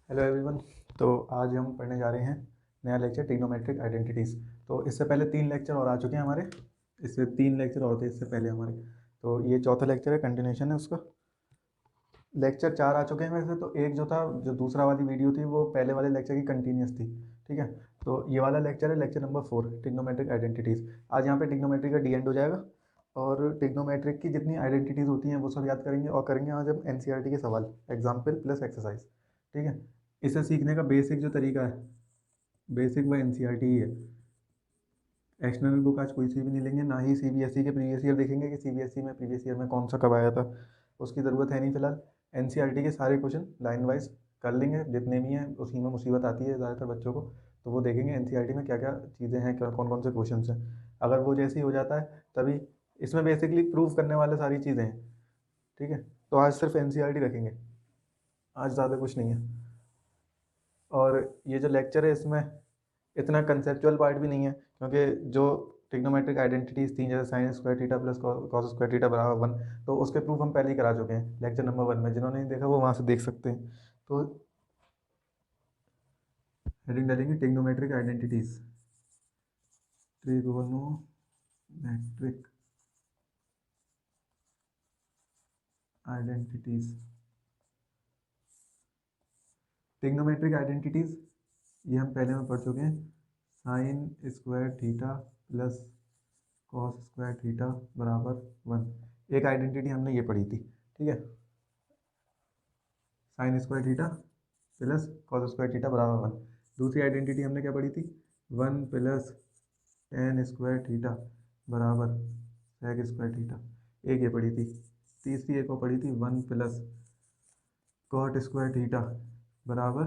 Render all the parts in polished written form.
Hello everyone. तो आज हम पढ़ने जा रहे हैं नया लेक्चर ट्रिग्नोमेट्रिक आइडेंटिटीज़। तो इससे पहले 3 लेक्चर और आ चुके हैं हमारे, इससे 3 लेक्चर और थे इससे पहले हमारे। तो ये चौथा लेक्चर है, कंटिन्यूशन है उसका। लेक्चर 4 आ चुके हैं वैसे तो, एक जो था, जो दूसरा वाली वीडियो थी वो पहले वाले लेक्चर की कंटिन्यूस थी। ठीक है, तो ये वाला लेक्चर है लेक्चर नंबर 4, ट्रिग्नोमेट्रिक आइडेंटिटीज़। आज यहाँ पे ट्रिग्नोमेट्री का डी एंड हो जाएगा और ट्रिग्नोमेट्रिक की जितनी आइडेंटिटीज़ होती हैं वो सब याद करेंगे, और करेंगे आज हम एनसीईआरटी के सवाल, एग्जाम्पल प्लस एक्सरसाइज। ठीक है, इसे सीखने का बेसिक जो तरीका है, बेसिक वो एनसीईआरटी ही है। एक्सटर्नल बुक आज कोई सी भी नहीं लेंगे, ना ही सीबीएसई के प्रीवियस ईयर देखेंगे कि सीबीएसई में प्रीवियस ईयर में कौन सा कब आया था, उसकी ज़रूरत है नहीं फिलहाल। एनसीईआरटी के सारे क्वेश्चन लाइन वाइज कर लेंगे, जितने भी हैं। उसी में मुसीबत आती है ज़्यादातर बच्चों को, तो वो देखेंगे एनसीईआरटी में क्या क्या चीज़ें हैं, क्या कौन कौन से क्वेश्चन हैं। अगर वो जैसे ही हो जाता है तभी इसमें बेसिकली प्रूव करने वाले सारी चीज़ें हैं। ठीक है, तो आज सिर्फ एनसीईआरटी रखेंगे, आज ज़्यादा कुछ नहीं है। और ये जो लेक्चर है इसमें इतना कंसेप्चुअल पार्ट भी नहीं है, क्योंकि जो ट्रिग्नोमेट्रिक आइडेंटिटीज थी, जैसे sign square theta plus cos square theta बराबर 1, तो उसके प्रूफ हम पहले ही करा चुके हैं लेक्चर नंबर 1 में। जिन्होंने नहीं देखा वो वहाँ से देख सकते हैं। तो हेडिंग डालेंगे trigonometric identities, trigonometric identities. Trigonometric identities ये हम पहले में पढ़ चुके हैं। Sign square theta plus cos square theta बराबर 1, एक आइडेंटिटी हमने ये पढ़ी थी। ठीक है, sign square theta plus cos square theta बराबर 1। दूसरी आइडेंटिटी हमने क्या पढ़ी थी, 1 प्लस टेन स्क्वायर थीटा बराबर सेक स्क्वायर थीटा, एक ये पढ़ी थी। तीसरी एक और पढ़ी थी, 1 प्लस कॉट स्क्वायर थीटा बराबर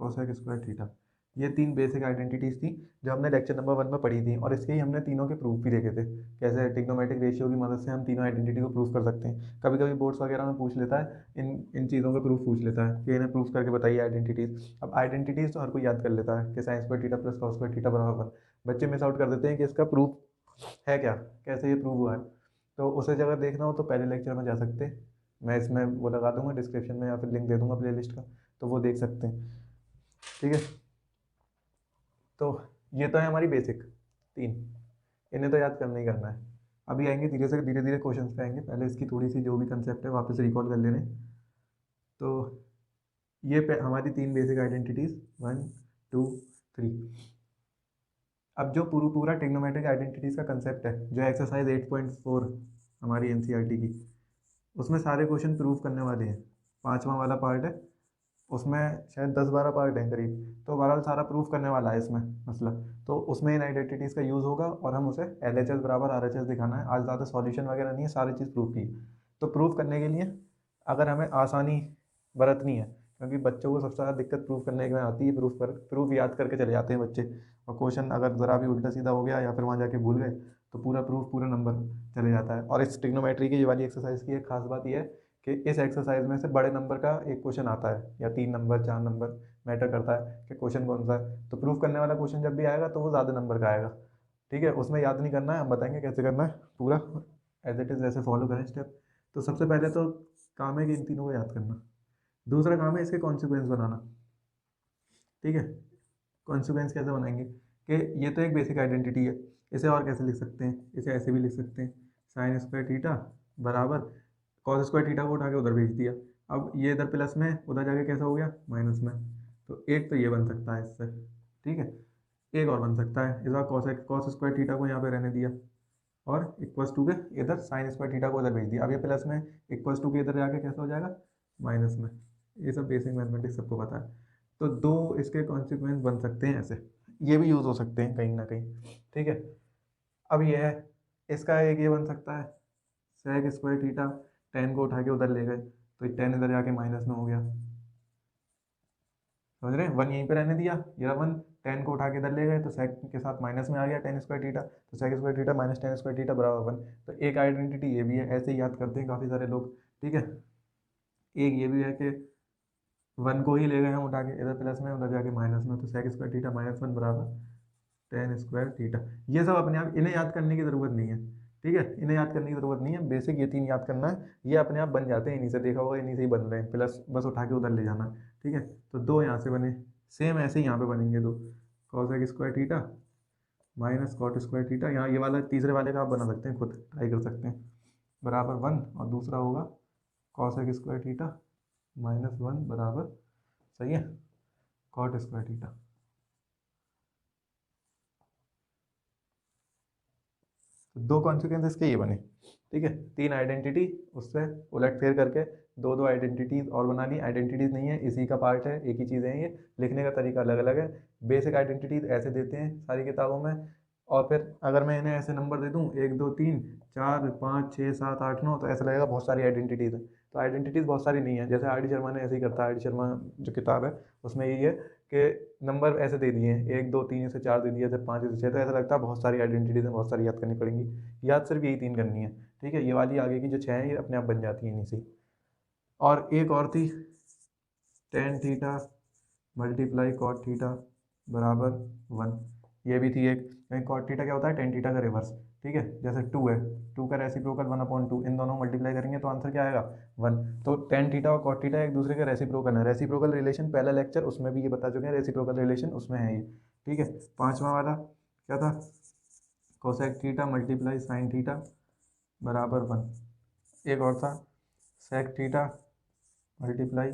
कोसेक स्क्वायर थीटा। ये 3 बेसिक आइडेंटिटीज़ थी जो हमने लेक्चर नंबर 1 में पढ़ी थी, और इसके ही हमने तीनों के प्रूफ भी देखे थे, कैसे ट्रिग्नोमेट्रिक रेशियो की मदद से हम तीनों आइडेंटिटी को प्रूफ कर सकते हैं। कभी कभी बोर्ड्स वगैरह में पूछ लेता है, इन इन चीज़ों का प्रूफ पूछ लेता है कि इन्हें प्रूफ करके बताइए आइडेंटिटीज़। अब आइडेंटिटीज़ तो हर कोई याद कर लेता है कि sign square theta plus cos square theta बराबर 1। बच्चे मिस आउट कर देते हैं कि इसका प्रूफ है क्या, कैसे ये प्रूव हुआ है। तो उसे अगर देखना हो तो पहले लेक्चर में जा सकते हैं, मैं इसमें वो लगा दूंगा डिस्क्रिप्शन में, या फिर लिंक दे दूंगा प्लेलिस्ट का, तो वो देख सकते हैं। ठीक है, तो ये तो है हमारी बेसिक 3, इन्हें तो याद करना ही करना है। अभी आएंगे धीरे धीरे क्वेश्चंस पे आएंगे, पहले इसकी थोड़ी सी जो भी कंसेप्ट है वापस रिकॉल कर लेने। तो ये हमारी 3 बेसिक आइडेंटिटीज, 1 2 3। अब जो पूरा ट्रिग्नोमेट्रिक आइडेंटिटीज का कंसेप्ट है, जो एक्सरसाइज 8.4 हमारी एनसीईआरटी की, उसमें सारे क्वेश्चन प्रूव करने वाले हैं। 5वां वाला पार्ट है, उसमें शायद 10-12 पार्ट हैं करीब, तो ओवरऑल सारा प्रूफ करने वाला है इसमें मसला। तो उसमें इन आइडेंटिटीज़ का यूज़ होगा और हम उसे एल एच एस बराबर आर एच एस दिखाना है। आज ज़्यादा सॉल्यूशन वगैरह नहीं है, सारी चीज़ प्रूफ की। तो प्रूफ करने के लिए अगर हमें आसानी बरतनी है, क्योंकि बच्चों को सबसे ज़्यादा दिक्कत प्रूफ करने में आती है, प्रूफ याद करके चले जाते हैं बच्चे, और क्वेश्चन अगर ज़रा भी उल्टा सीधा हो गया या फिर वहाँ जाके भूल गए तो पूरा प्रूफ, पूरा नंबर चले जाता है। और इस ट्रिग्नोमेट्री की ये वाली एक्सरसाइज की एक खास बात यह है कि इस एक्सरसाइज में से बड़े नंबर का एक क्वेश्चन आता है, या 3 नंबर 4 नंबर, मैटर करता है कि क्वेश्चन कौन सा है। तो प्रूफ करने वाला क्वेश्चन जब भी आएगा तो वो ज़्यादा नंबर का आएगा। ठीक है, उसमें याद नहीं करना है, हम बताएंगे कैसे करना है, पूरा एज इट इज़ वैसे फॉलो करें स्टेप। तो सबसे पहले तो काम है कि इन तीनों को याद करना। दूसरा काम है इसके कॉन्सिक्वेंस बनाना। ठीक है, कॉन्सिक्वेंस कैसे बनाएंगे कि ये तो एक बेसिक आइडेंटिटी है, इसे और कैसे लिख सकते हैं, इसे ऐसे भी लिख सकते हैं, साइन स्क्वायर थीटा बराबर कॉस स्क्वायर थीटा को उठा के उधर भेज दिया। अब ये इधर प्लस में, उधर जाके कैसा हो गया माइनस में। तो एक तो ये बन सकता है इससे। ठीक है, एक और बन सकता है, इस बार कॉस स्क्वायर थीटा को यहाँ पे रहने दिया, और इक्वल्स टू के इधर साइन स्क्वायर थीटा को इधर भेज दिया। अब ये प्लस में इक्वल्स टू के इधर जाके कैसा हो जाएगा माइनस में। ये सब बेसिक मैथमेटिक्स सबको पता है। तो दो इसके कॉन्सिक्वेंस बन सकते हैं ऐसे, ये भी यूज़ हो सकते हैं कहीं ना कहीं। ठीक है, अब ये है, इसका एक ये बन सकता है, सेक स्क्वायर थीटा, टेन को उठा के उधर ले गए तो टेन इधर जाके माइनस में हो गया, समझ रहे हैं। 1 यहीं पे रहने दिया, ये 1, टेन को उठा के इधर ले गए तो सेक के साथ माइनस में आ गया टेन स्क्वायर थीटा, तो sec square theta minus tan square theta बराबर 1। तो एक आइडेंटिटी ये भी है, ऐसे ही याद करते हैं काफ़ी सारे लोग। ठीक है, एक ये भी है कि 1 को ही ले गए हम उठा के इधर प्लस में, उधर जाके माइनस में, तो सेक स्क्वायर थीटा माइनस 1 बराबर टेन स्क्वायर थीटा। ये सब अपने आप, इन्हें याद करने की ज़रूरत नहीं है। ठीक है, इन्हें याद करने की ज़रूरत नहीं है, बेसिक ये 3 याद करना है, ये अपने आप बन जाते हैं, इन्हीं से देखा होगा, इन्हीं से ही बन रहे हैं, प्लस बस उठा के उधर ले जाना है। ठीक है, तो 2 यहाँ से बने, सेम ऐसे ही यहाँ पे बनेंगे 2, cosec square theta minus cot square theta, यहाँ ये वाला तीसरे वाले का आप बना सकते हैं, खुद ट्राई कर सकते हैं, बराबर 1, और दूसरा होगा कॉसेक स्क्वायर थीटा माइनस 1 बराबर, सही है, कॉट स्क्वायर थीटा। तो 2 कॉन्सिक्वेंस इसके ये बने। ठीक है, 3 आइडेंटिटी, उससे उलट फेर करके 2 आइडेंटिटीज और बना ली। आइडेंटिटीज नहीं है, इसी का पार्ट है, एक ही चीज़ें हैं ये, लिखने का तरीका अलग अलग है। बेसिक आइडेंटिटीज ऐसे देते हैं सारी किताबों में, और फिर अगर मैं इन्हें ऐसे नंबर दे दूँ 1 2 3 4 5 6 7 8 9, तो ऐसा लगेगा बहुत सारी आइडेंटिटीज़ हैं। तो आइडेंटिटीज़ बहुत सारी नहीं है, जैसे आर डी शर्मा ने ऐसे ही करता है, आर डी शर्मा जो किताब है उसमें यही है कि नंबर ऐसे दे दिए हैं, 1 2 3 से 4 दे दिया, जब 5 से 6, तो ऐसा लगता है बहुत सारी आइडेंटिटीज़ हैं, बहुत सारी याद करनी पड़ेंगी। याद सिर्फ यही 3 करनी है। ठीक है, ये वाली आगे की जो 6 हैं ये अपने आप बन जाती हैं इन्हीं से। और एक और थी tan theta multiply cot theta बराबर 1, ये भी थी एक। कॉट थीटा क्या होता है, टेन थीटा का रिवर्स। ठीक है, जैसे 2 है, 2 का रेसिप्रोकल 1/2, इन दोनों मल्टीप्लाई करेंगे तो आंसर क्या आएगा 1। तो टेन थीटा और कॉट थीटा एक दूसरे के रेसिप्रोकल है, रेसिप्रोकल रिलेशन पहला लेक्चर उसमें भी ये बता चुके हैं, रेसिप्रोकल रिलेशन उसमें है ये। ठीक है, पांचवा वाला क्या था, cosec theta multiply sine theta बराबर 1। एक और था sec theta multiply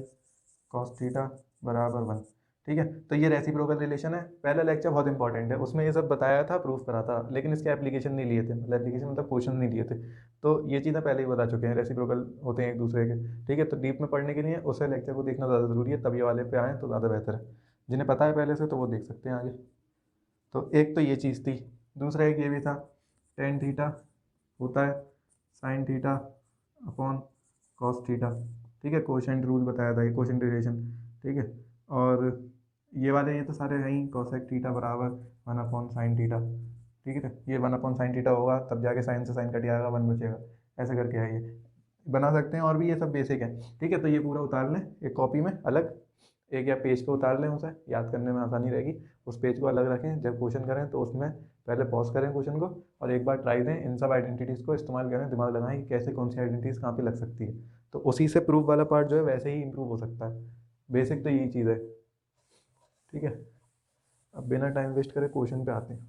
cos theta बराबर 1। ठीक है, तो ये रेसिप्रोकल रिलेशन है, पहला लेक्चर बहुत इंपॉर्टेंट है, उसमें ये सब बताया था, प्रूफ करा था, लेकिन इसके एप्लीकेशन नहीं लिए थे, मतलब एप्लीकेशन मतलब क्वेश्चन नहीं लिए थे। तो ये चीज़ें पहले ही बता चुके हैं, रेसिप्रोकल होते हैं एक दूसरे के। ठीक है, तो डीप में पढ़ने के लिए उसे लेक्चर को देखना ज़्यादा ज़रूरी है, तब ये वाले पे आएँ तो ज़्यादा बेहतर है। जिन्हें पता है पहले से तो वो देख सकते हैं आगे। तो एक तो ये चीज़ थी, दूसरा एक ये भी था, टेन थीटा होता है sine theta upon cos theta. ठीक है, कोशेंट रूल बताया था, ये कोशेंट रिलेशन। ठीक है, और ये वाले ये तो सारे हैं ही, कॉसेक थीटा बराबर 1/sin थीटा। ठीक है, ये 1/sin थीटा होगा तब जाके साइन से साइन कट जाएगा, 1 बचेगा, ऐसे करके है ये, बना सकते हैं। और भी ये सब बेसिक है। ठीक है, तो ये पूरा उतार लें एक कॉपी में अलग, एक या पेज पे उतार लें, उसे याद करने में आसानी रहेगी। उस पेज को अलग रखें, जब क्वेश्चन करें तो उसमें पहले पॉज करें क्वेश्चन को, और एक बार ट्राई दें, इन सब आइडेंटिटीज़ को इस्तेमाल करें, दिमाग लगाएं कि कैसे कौन सी आइडेंटिटीज़ कहाँ पे लग सकती है, तो उसी से प्रूफ वाला पार्ट जो है वैसे ही इंप्रूव हो सकता है। बेसिक तो यही चीज़ है। ठीक है, अब बिना टाइम वेस्ट करे क्वेश्चन पे आते हैं।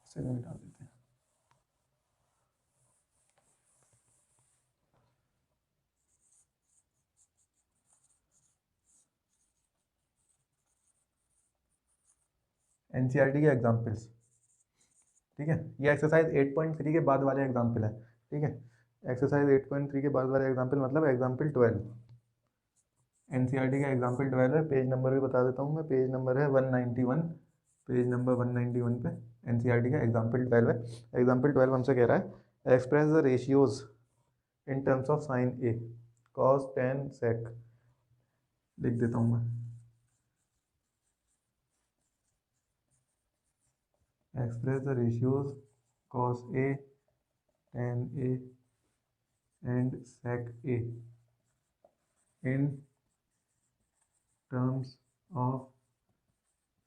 इसे भी मिटा देते हैं। एनसीईआरटी के एग्जाम्पल्स। ठीक है, ये एक्सरसाइज 8.3 के बाद वाले एग्जाम्पल है। ठीक है, एक्सरसाइज 8.3 के बाद वाले एग्जाम्पल मतलब एग्जाम्पल 12। एनसीईआरटी का एग्जाम्पल 12 है, पेज नंबर भी बता देता हूँ मैं, पेज नंबर है 191, पेज नंबर 191 पे एनसीईआरटी का एग्जाम्पल 12 है। एग्जाम्पल 12 हमसे कह रहा है express the ratios in terms of sine A cos tan sec. लिख देता हूँ मैं, express the ratios cos A tan A and sec A in terms of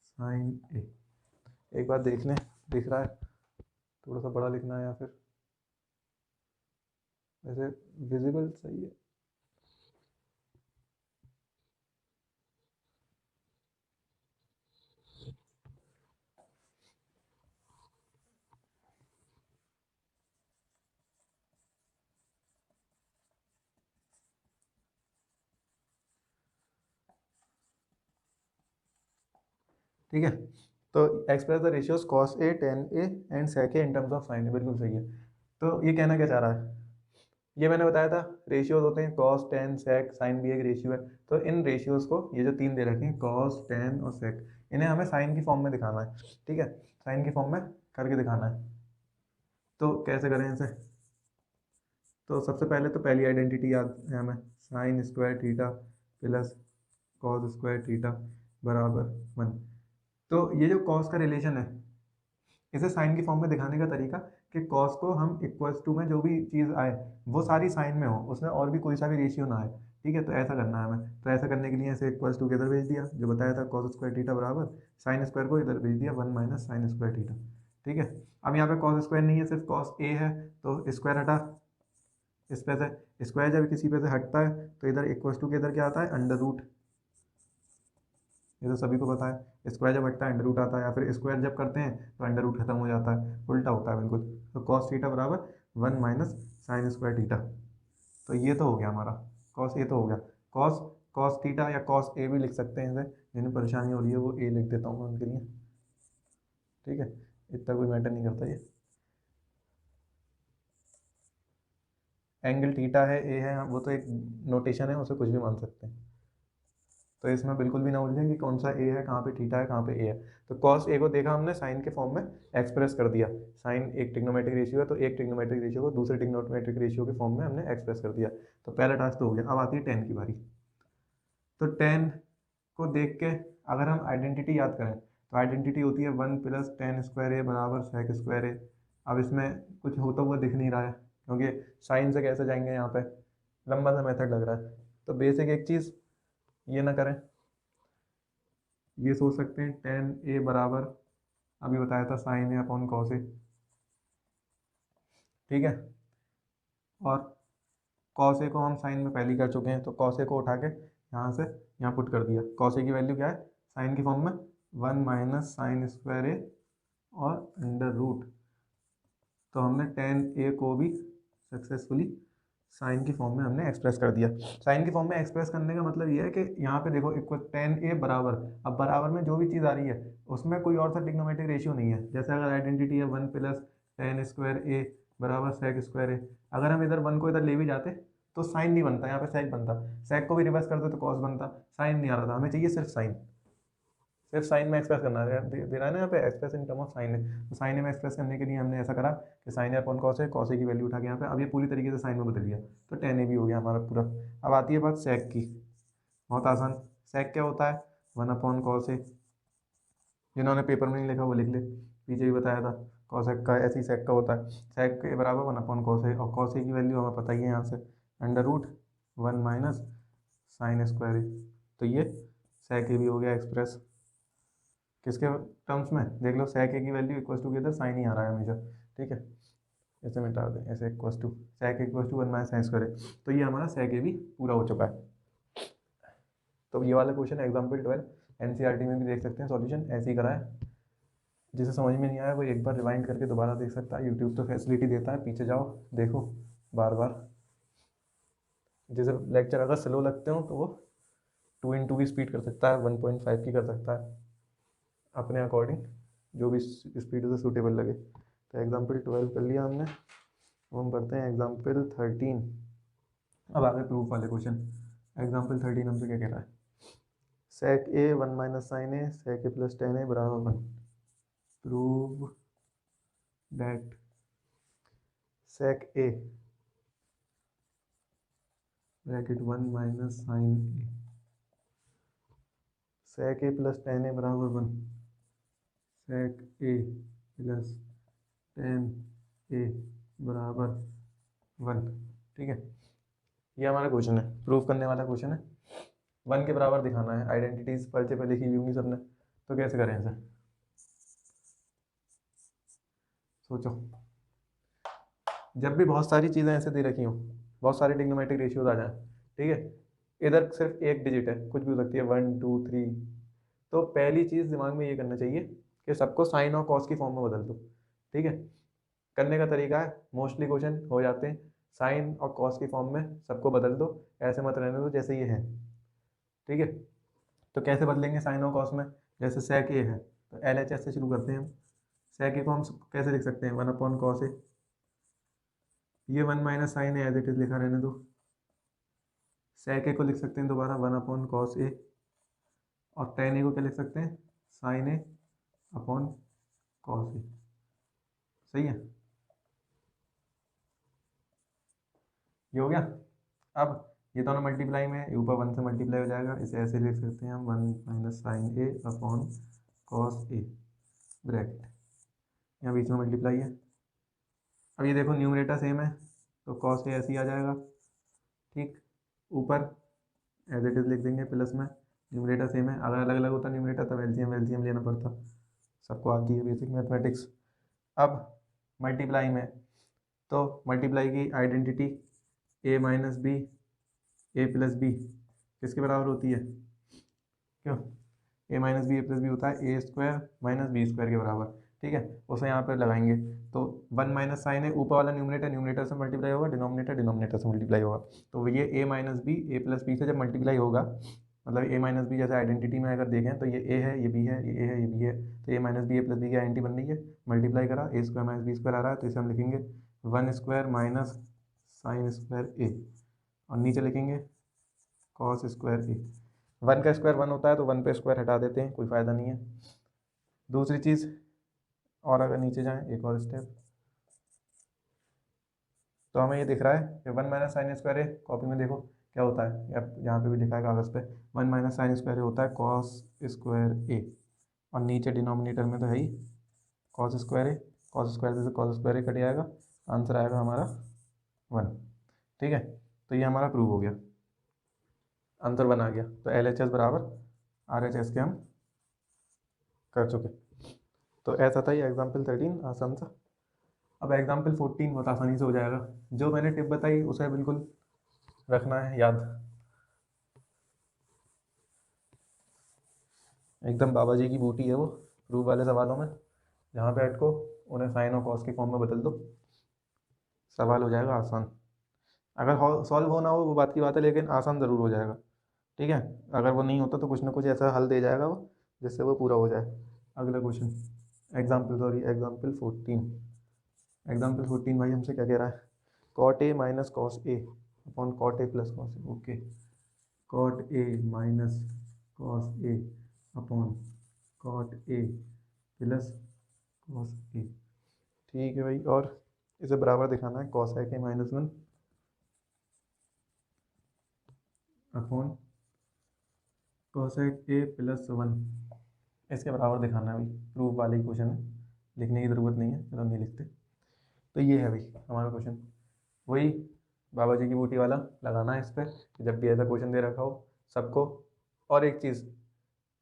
sine A. एक बार देख लें, दिख रहा है, थोड़ा सा बड़ा लिखना है या फिर वैसे विजिबल सही है। ठीक है, तो express the ratios cos A tan A and sec A in terms of sine A, बिल्कुल सही है। तो ये कहना क्या चाह रहा है, ये मैंने बताया था रेशियोज होते हैं कॉस टेन सेक, साइन भी एक रेशियो है। तो इन रेशियोज को, ये जो 3 दे रखे हैं कॉस टेन और सेक, इन्हें हमें साइन की फॉर्म में दिखाना है। ठीक है, साइन की फॉर्म में करके दिखाना है, तो कैसे करें इसे। तो सबसे पहले तो पहली आइडेंटिटी याद है हमें, sign square theta plus cos square theta बराबर 1। तो ये जो कॉस का रिलेशन है, इसे साइन की फॉर्म में दिखाने का तरीका कि कॉस को हम इक्वल्स टू में जो भी चीज़ आए वो सारी साइन में हो, उसमें और भी कोई सा भी रेशियो ना आए, ठीक है, तो ऐसा करना है हमें। तो ऐसा करने के लिए ऐसे इक्वल्स टू के इधर भेज दिया, जो बताया था कॉस स्क्वायर थीटा बराबर साइन स्क्वायर को इधर भेज दिया 1 माइनस साइन स्क्वायर थीटा। ठीक है, अब यहाँ पे कॉस स्क्वायर नहीं है, सिर्फ कॉस ए है, तो स्क्वायर हटा, इस पे से स्क्वायर जब किसी पे से हटता है तो इधर इक्वल्स टू के इधर क्या आता है, अंडर रूट। ये तो सभी को पता है, स्क्वायर जब हटता है अंडर रूट आता है, या फिर स्क्वायर जब करते हैं तो अंडर रूट खत्म हो जाता है, उल्टा होता है बिल्कुल। तो कॉस थीटा बराबर 1 माइनस साइन स्क्वायर थीटा। तो ये तो हो गया हमारा कॉस ए, तो हो गया कॉस कॉस थीटा, या कॉस ए भी लिख सकते हैं इसे, जिन्हें परेशानी हो रही है वो ए लिख देता हूँ मैं उनके लिए। ठीक है, इतना कोई मैटर नहीं करता ये। एंगल थीटा है, ए है, वो तो एक नोटेशन है, उसे कुछ भी मान सकते हैं। तो इसमें बिल्कुल भी ना उलझें कि कौन सा ए है, कहाँ पे थीटा है, कहाँ पे ए है। तो कॉस ए को देखा हमने साइन के फॉर्म में एक्सप्रेस कर दिया, साइन एक ट्रिग्नोमेट्रिक रेशियो है, तो एक ट्रिग्नोमेट्रिक रेशियो को दूसरे ट्रिग्नोमेट्रिक रेशियो के फॉर्म में हमने एक्सप्रेस कर दिया। तो पहला टास्क तो हो गया। अब आती है टेन की बारी। तो टेन को देख के अगर हम आइडेंटिटी याद करें तो आइडेंटिटी होती है 1 प्लस टेन स्क्वायर ए बराबर सेक स्क्वायर ए। अब इसमें कुछ होता हुआ दिख नहीं रहा है, क्योंकि साइन से कैसे जाएंगे, यहाँ पे लंबा सा मेथड लग रहा है। तो बेसिक एक चीज़ ये ना करें, ये सोच सकते हैं टेन ए बराबर, अभी बताया था sign A upon cos A. ठीक है, और कॉस ए को हम साइन में पहले ही कर चुके हैं, तो कॉस ए को उठा के यहाँ से यहाँ पुट कर दिया। कॉस ए की वैल्यू क्या है, साइन की फॉर्म में 1 माइनस साइन स्क्वायर ए और अंडर रूट। तो हमने टेन ए को भी सक्सेसफुली साइन की फॉर्म में हमने एक्सप्रेस कर दिया। साइन की फॉर्म में एक्सप्रेस करने का मतलब ये है कि यहाँ पे देखो इक्वल टेन ए बराबर, अब बराबर में जो भी चीज़ आ रही है उसमें कोई और सा ट्रिग्नोमेट्रिक रेशियो नहीं है। जैसे अगर आइडेंटिटी है 1 प्लस टेन स्क्वायर ए बराबर सेक स्क्वायर ए, अगर हम इधर 1 को इधर ले भी जाते तो साइन नहीं बनता, यहाँ पे सेक बनता। सेक को भी रिवर्स करते तो कॉस बनता, साइन नहीं आ रहा था, हमें चाहिए सिर्फ साइन। सिर्फ साइन में एक्सप्रेस करना है, दे रहा है ना यहाँ पे express in term of sine है। तो साइन में एक्सप्रेस करने के लिए हमने ऐसा करा कि साइन है अपॉन कॉस है, कॉस की वैल्यू उठा के यहाँ पे अब ये पूरी तरीके से साइन में बदल गया, तो टेन ए भी हो गया हमारा पूरा। अब आती है बात सेक की, बहुत आसान। सेक क्या होता है, 1 अपॉन कॉस ए, जिन्होंने पेपर में नहीं लिखा वो लिख ले, पीछे भी बताया था। कॉसेक का ऐसे ही सेक का होता है, सेक के बराबर 1 अपॉन कॉस ए, और कॉस ए की वैल्यू हमें पता ही है यहाँ से, under root 1 minus sine square A. तो ये सेक ए भी हो गया एक्सप्रेस किसके टर्म्स में, देख लो सेक ए की वैल्यू इक्वल टू के इधर साइन ही आ रहा है हमेशा। ठीक है, ऐसे मिटा दें, ऐसे equal to sec equal to 1 minus sine square A. तो ये हमारा सेक ए भी पूरा हो चुका है। तो ये वाला क्वेश्चन एग्जाम्पल 12 एनसीईआरटी में भी देख सकते हैं, सॉल्यूशन ऐसे ही करा है। जिसे समझ में नहीं आया वो एक बार रिवाइंड करके दोबारा देख सकता है, यूट्यूब तो फैसिलिटी देता है, पीछे जाओ देखो बार बार। जैसे लेक्चर अगर स्लो लगते हो तो वो 2x2 की स्पीड कर सकता है, 1.5 की कर सकता है, अपने अकॉर्डिंग जो भी स्पीड उसे सूटेबल लगे। तो एग्जाम्पल 12 कर लिया हमने, हम पढ़ते हैं एग्जाम्पल 13। अब आगे प्रूफ वाले क्वेश्चन। एग्जाम्पल 13 हमसे क्या कह रहा है, sec A 1 minus sine A sec A plus tan A बराबर 1। Prove that sec A bracket 1 minus sine A sec A plus tan A बराबर 1, सेक ए प्लस टेन ए बराबर 1। ठीक है, ये हमारा क्वेश्चन है, प्रूफ करने वाला क्वेश्चन है। 1 के बराबर दिखाना है, आइडेंटिटीज पर्चे पे लिखी हुई होंगी सबने, तो कैसे करें इसे, सोचो। जब भी बहुत सारी चीज़ें ऐसे दे रखी हों, बहुत सारे ट्रिग्नोमेट्रिक रेशियोज आ जाएं, ठीक है, इधर सिर्फ एक डिजिट है, कुछ भी हो सकती है 1 2 3, तो पहली चीज़ दिमाग में ये करना चाहिए कि सबको साइन और कॉस की फॉर्म में बदल दो। ठीक है, करने का तरीका है, मोस्टली क्वेश्चन हो जाते हैं साइन और कॉस की फॉर्म में, सबको बदल दो, ऐसे मत रहने दो जैसे ये है। ठीक है, तो कैसे बदलेंगे साइन और कॉस में, जैसे सेक ए है तो LHS से शुरू करते हैं हम। सेक ए को हम कैसे लिख सकते हैं, 1 अपॉन कॉस ए, ये 1 minus sine A as it is लिखा रहने दो। सेक ए को लिख सकते हैं दोबारा 1 अपॉन कॉस ए, और टेन ए को क्या लिख सकते हैं, साइन ए अपॉन कॉस ए। सही है, ये हो गया। अब ये दोनों मल्टीप्लाई में, ये ऊपर 1 से मल्टीप्लाई हो जाएगा, इसे ऐसे लिख सकते हैं हम 1 minus sine A upon cos A bracket, यहाँ बीच में मल्टीप्लाई है। अब ये देखो न्यूमरेटर सेम है तो कॉस ए ऐसे ही आ जाएगा। ठीक, ऊपर एज इट इज़ लिख देंगे, प्लस में न्यूमरेटर सेम है, अगर अलग अलग होता न्यूमरेटर तब एलसीएम लेना पड़ता। सबको आती है बेसिक मैथमेटिक्स। अब मल्टीप्लाई में, तो मल्टीप्लाई की identity A minus B A plus B किसके बराबर होती है, क्यों, ए minus B A plus B होता है ए स्क्वायर माइनस बी स्क्वायर के बराबर, ठीक है। उसे यहाँ पर लगाएंगे तो वन माइनस साइन है, ऊपर वाला न्यूमरेटर न्यूमरेटर से मल्टीप्लाई होगा, डिनोमिनेटर डिनोमिनेटर से मल्टीप्लाई होगा। तो ये A minus B A plus B से जब मल्टीप्लाई होगा, मतलब ए माइनस बी जैसे आइडेंटिटी में अगर देखें तो ये ए है, ये बी है, ये ए है, ये बी है, तो A minus B A plus B की आइडेंटिटी बन रही है, मल्टीप्लाई करा A square minus B square आ रहा है, तो इसे हम लिखेंगे one square minus sine square A, और नीचे लिखेंगे कॉस स्क्वायर ए। वन का स्क्वायर वन होता है तो वन पे स्क्वायर हटा देते हैं, कोई फ़ायदा नहीं है। दूसरी चीज़, और अगर नीचे जाएं एक और स्टेप, तो हमें ये दिख रहा है कि वन माइनस साइन स्क्वायर ए, कॉपी में देखो क्या होता है, या यहाँ पे भी लिखा है कागज़ पे, वन माइनस साइन स्क्वायर ए होता है कॉस स्क्वायर ए, और नीचे डिनोमिनेटर में तो है ही कॉस स्क्वायर ए, कॉस स्क्वायर से कॉस स्क्वायर ए कट जाएगा, आंसर आएगा हमारा वन, ठीक है। तो ये हमारा प्रूव हो गया, आंसर वन आ गया। तो LHS बराबर RHS के हम कर चुके। तो ऐसा था ये एग्जाम्पल 13 आसान सा। अब एग्जाम्पल 14 बहुत आसानी से हो जाएगा, जो मैंने टिप बताई उसे बिल्कुल रखना है याद, एकदम बाबा जी की बूटी है वो प्रूफ वाले सवालों में, जहाँ पे अटको उन्हें साइन और कॉस के फॉर्म में बदल दो, सवाल हो जाएगा आसान। अगर सॉल्व हो ना हो वो बात की बात है, लेकिन आसान ज़रूर हो जाएगा, ठीक है। अगर वो नहीं होता तो कुछ ना कुछ ऐसा हल दे जाएगा वो जिससे वो पूरा हो जाए। अगला क्वेश्चन, एग्जाम्पल 14। एग्जाम्पल 14 भाई हमसे क्या कह रहा है, cot A minus cos A upon cot A plus cos A, okay, cot A minus cos A upon cot A plus cos A, ठीक है भाई। और इसे बराबर दिखाना है cosec A minus one upon cosec A plus one, इसके बराबर दिखाना है भाई, प्रूफ वाले ही क्वेश्चन है, लिखने की ज़रूरत नहीं है, चलो नहीं लिखते। तो ये है भाई हमारा क्वेश्चन, वही बाबा जी की बूटी वाला लगाना है इस पर, जब भी ऐसा क्वेश्चन दे रखा हो सबको। और एक चीज़,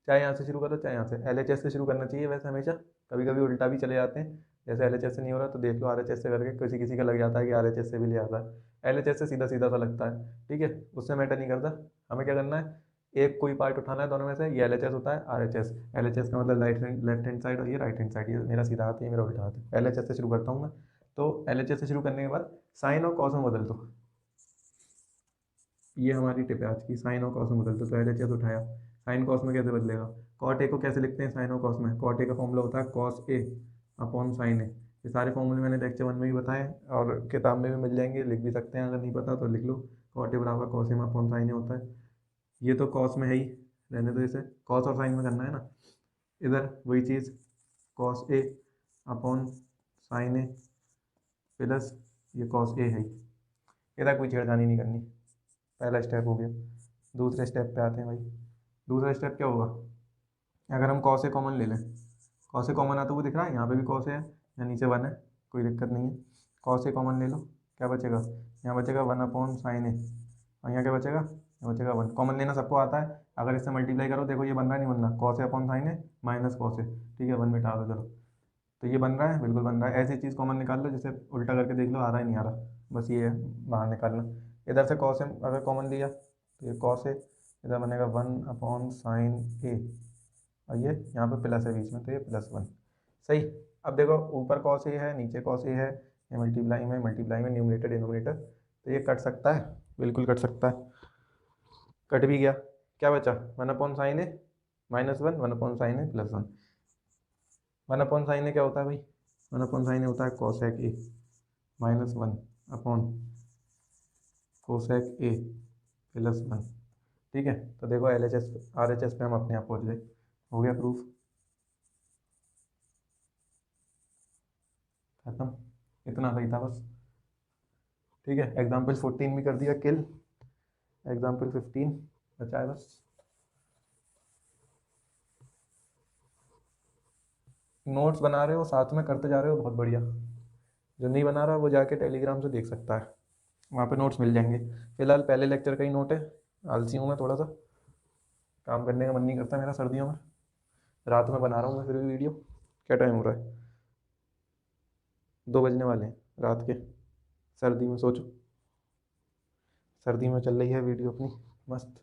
चाहे यहाँ से शुरू करो चाहे यहाँ से, LHS से शुरू करना चाहिए वैसे हमेशा, कभी कभी उल्टा भी चले जाते हैं, जैसे LHS से नहीं हो रहा तो देख लो RHS से करके, किसी किसी का लग जाता है कि RHS से भी ले आता है, LHS से सीधा सीधा सा लगता है, ठीक है, उससे मैटर नहीं करता। हमें क्या करना है, एक कोई पार्ट उठाना है दोनों में से, ये LHS होता है RHS का मतलब लेफ्ट हैंड साइड और ये राइट हैंड साइड, ये मेरा सीधा हाथ है ये मेरा उल्टा हाथ है। LHS से शुरू करता हूँ मैं, तो LHS से शुरू करने के बाद साइन और कॉस में बदल दो, ये हमारी टिप है आज की, साइन और कॉस में बदल दो। तो LHS उठाया, साइन कॉस में कैसे बदलेगा, कॉट ए को कैसे लिखते हैं साइन और कॉस में, कॉट ए का फॉर्मूला होता है कॉस ए अपॉन साइन ए, ये सारे फॉर्मूले मैंने लेक्चर 1 में भी बताए और किताब में भी मिल जाएंगे, लिख भी सकते हैं, अगर नहीं पता तो लिख लो, कॉट ए बराबर कॉस ए अपॉन साइन ए होता है। ये तो कॉस में है ही, रहने दो इसे, कॉस और साइन में करना है ना, इधर वही चीज़ cos A upon sine A plus ये कॉस ए है, इधर कोई छेड़खानी नहीं करनी, पहला स्टेप हो गया। दूसरे स्टेप पे आते हैं भाई, दूसरा स्टेप क्या होगा, अगर हम कॉस ए कॉमन ले लें, कॉस ए कॉमन आता हुआ दिख रहा है, यहाँ पे भी कॉस है या नीचे वन है, कोई दिक्कत नहीं है, कॉस ए कॉमन ले लो, क्या बचेगा, यहाँ बचेगा वन अपॉन साइन ए, और यहाँ क्या बचेगा, यहाँ बचेगा वन, कॉमन लेना सबको आता है। अगर इससे मल्टीप्लाई करो देखो ये बन रहा है नहीं बन रहा, cos A upon sine A minus cos A, ठीक है, वन मिटा दो चलो, तो ये बन रहा है, बिल्कुल बन रहा है। ऐसी चीज़ कॉमन निकाल लो जिसे उल्टा करके देख लो आ रहा है नहीं आ रहा, बस ये है बाहर निकालना। इधर से कॉस ए अगर कॉमन लिया तो ये कॉस ए, इधर बनेगा वन अपॉन साइन ए, और ये यहाँ पे प्लस है बीच में तो ये प्लस वन, सही। अब देखो ऊपर कॉस ए है नीचे कॉस ए है, ये मल्टीप्लाई में न्यूमरेटर डिनोमिनेटर, तो ये कट सकता है, बिल्कुल कट सकता है, कट भी गया, क्या बचा, one upon sine A minus one, one upon sine A plus one. One upon sine A क्या होता है भाई, वन अपॉन साइन ए होता है cosec A minus one upon cosec A plus one, ठीक है। तो देखो LHS RHS पे हम अपने आप पहुँच गए, हो गया प्रूफ खत्म, इतना सही था बस, ठीक है। एग्जाम्पल 14 भी कर दिया किल, एग्जाम्पल 15 बचा है बस। नोट्स बना रहे हो साथ में करते जा रहे हो, बहुत बढ़िया, जो नहीं बना रहा वो जाके टेलीग्राम से देख सकता है, वहाँ पे नोट्स मिल जाएंगे। फिलहाल पहले लेक्चर का ही नोट है, आलसी हूँ मैं थोड़ा सा, काम करने का मन नहीं करता मेरा सर्दियों में। रात में बना रहा हूँ मैं फिर भी वीडियो। क्या टाइम हो रहा है? 2 बजने वाले हैं रात के। सर्दी में सोचो, सर्दी में चल रही है वीडियो अपनी मस्त।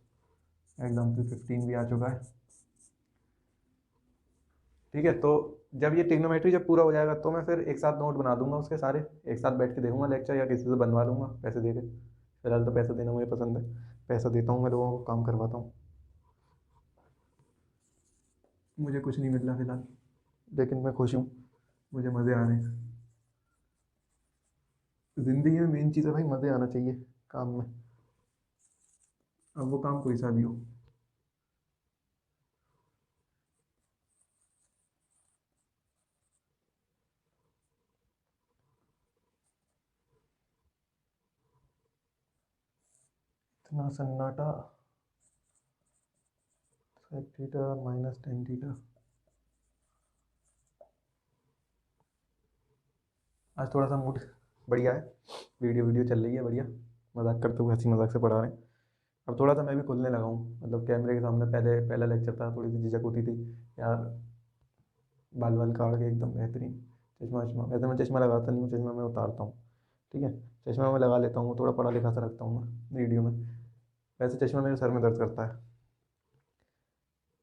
एग्जाम्पल 15 भी आ चुका है। ठीक है, तो जब ये ट्रिग्नोमेट्री जब पूरा हो जाएगा तो मैं फिर एक साथ नोट बना दूंगा उसके सारे, एक साथ बैठ के देखूंगा लेक्चर, या किसी से बनवा लूँगा पैसे दे के। फिलहाल तो पैसा देना मुझे पसंद है, पैसा देता हूँ मैं लोगों को, काम करवाता हूँ। मुझे कुछ नहीं मिल रहा फिलहाल, लेकिन मैं खुश हूँ, मुझे मज़े आ रहे हैं। ज़िंदगी में मेन चीज़ है भाई, मज़े आना चाहिए काम में, अब वो काम कोई सा भी हो। इतना सन्नाटा, sec theta minus tan theta. आज थोड़ा सा मूड बढ़िया है, वीडियो वीडियो चल रही है बढ़िया, मजाक करते हुए हंसी मजाक से पढ़ा रहे हैं। अब थोड़ा सा मैं भी खुलने लगा हूँ, मतलब कैमरे के सामने पहले पहला लेक्चर था थोड़ी सी झिझक होती थी यार, बाल बाल काट के एकदम बेहतरीन, चश्मा वश्मा, वैसे मैं चश्मा लगाता नहीं हूँ, चश्मा मैं उतारता हूँ। ठीक है, चश्मा मैं लगा लेता हूँ, थोड़ा पढ़ा लिखा सा रखता हूँ मैं वीडियो में। वैसे चश्मा मेरे सर में दर्द करता है,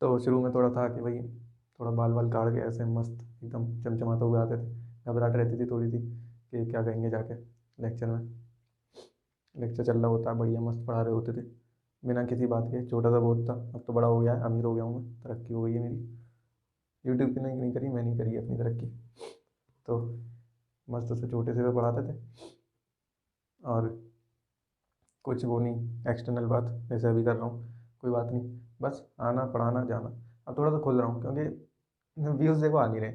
तो शुरू में थोड़ा था कि भाई थोड़ा बाल बाल काट के ऐसे मस्त एकदम चमचमाते हुए आते थे, घबराहट रहती थी थोड़ी सी कि क्या कहेंगे जाके लेक्चर में। लेक्चर चल रहा होता है बढ़िया, मस्त पढ़ा रहे होते थे बिना किसी बात के। छोटा सा बोर्ड था, अब तो बड़ा हो गया है, अमीर हो गया हूँ मैं, तरक्की हो गई है मेरी। यूट्यूब की नहीं करी, मैं नहीं करी है अपनी तरक्की। तो मस्त से छोटे से पे पढ़ाते थे, और कुछ वो नहीं एक्सटर्नल बात, जैसे अभी कर रहा हूँ, कोई बात नहीं, बस आना पढ़ाना जाना। अब थोड़ा सा खोल रहा हूँ क्योंकि व्यूज़ देखो आ नहीं रहे,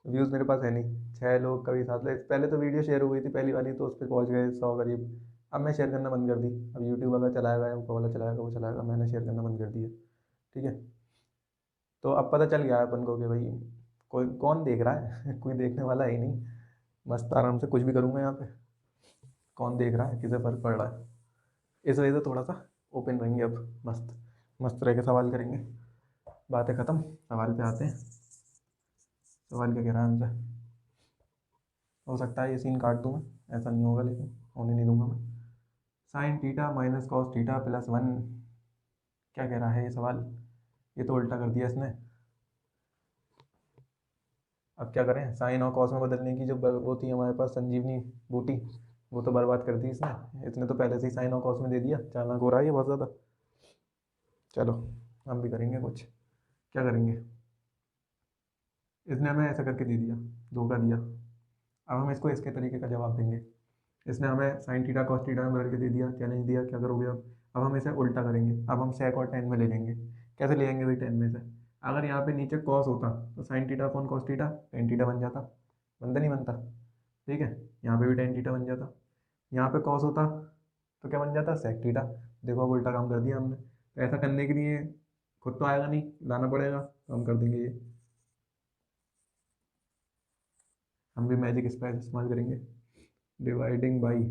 व्यूज़ मेरे पास है नहीं, 6 लोग कभी 7 लोग। पहले तो वीडियो शेयर हो गई थी पहली वाली, तो उस पर पहुँच गए 100 करीब। अब मैं शेयर करना बंद कर दी, अब यूट्यूब वाला चलाएगा, वो वाला चलाएगा, वो चलाएगा, मैंने शेयर करना बंद कर दिया। ठीक है, तो अब पता चल गया है अपन को कि भाई कोई कौन देख रहा है कोई देखने वाला है ही नहीं, मस्त आराम से कुछ भी करूँगा यहाँ पे, कौन देख रहा है, किसे फ़र्क पड़ रहा है। इस वजह से थोड़ा सा ओपन रहेंगे अब, मस्त मस्त रह के सवाल करेंगे। बातें ख़त्म, सवाल पे आते हैं। सवाल क्या कह रहा है हमसे? हो सकता है ये सीन काट दूँ मैं, ऐसा नहीं होगा लेकिन होने नहीं दूंगा मैं। Sine theta minus cos theta plus one, क्या कह रहा है ये सवाल? ये तो उल्टा कर दिया इसने। अब क्या करें, साइन और कॉस में बदलने की जो वो थी हमारे पास संजीवनी बूटी, वो तो बर्बाद कर दी इसने। इसने तो पहले से ही साइन और कॉस में दे दिया, चालाक हो रहा है ये बहुत ज़्यादा। चलो हम भी करेंगे कुछ, क्या करेंगे, इसने हमें ऐसा करके दे दिया, धोखा दिया। अब हम इसको इसके तरीके का जवाब देंगे। इसने हमें साइन थीटा कॉस थीटा में बदल के दे दिया, चैलेंज दिया, क्या करोगे अब हम इसे उल्टा करेंगे। अब हम सेक और टेन में ले लेंगे। कैसे ले लेंगे भाई टेन में से? अगर यहाँ पे नीचे कॉस होता तो sine theta upon cos theta tan theta बन जाता, बनता नहीं बनता? ठीक है, यहाँ पे भी टेन थीटा बन जाता। यहाँ पे कॉस होता तो क्या बन जाता, सेक थीटा। देखो अब उल्टा काम कर दिया हमने। तो ऐसा करने के लिए खुद तो आएगा नहीं, लाना पड़ेगा, तो हम कर देंगे ये, हम भी मैजिक स्पेस इस्तेमाल करेंगे। Dividing by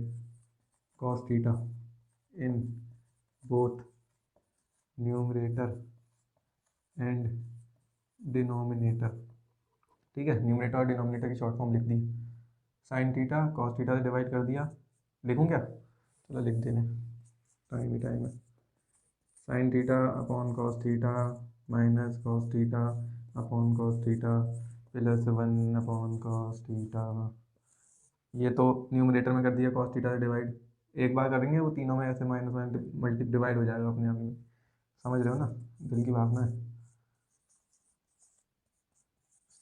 cos theta in both numerator and denominator. ठीक है, न्यूमरेटर और डिनोमिनेटर की शॉर्ट फॉर्म लिख दी। साइन थीटा कॉस थीटा से डिवाइड कर दिया, लिखूँ क्या? चलो लिख देने, टाइम ही टाइम है। Sine theta upon cos theta minus cos theta upon cos theta plus one upon cos theta. ये तो न्यूमरेटर में कर दिया कॉस थीटा से डिवाइड, एक बार करेंगे वो तीनों में ऐसे माइनस माइनस मल्टी डिवाइड हो जाएगा अपने आप ही। समझ रहे हो ना, दिल की भावना है।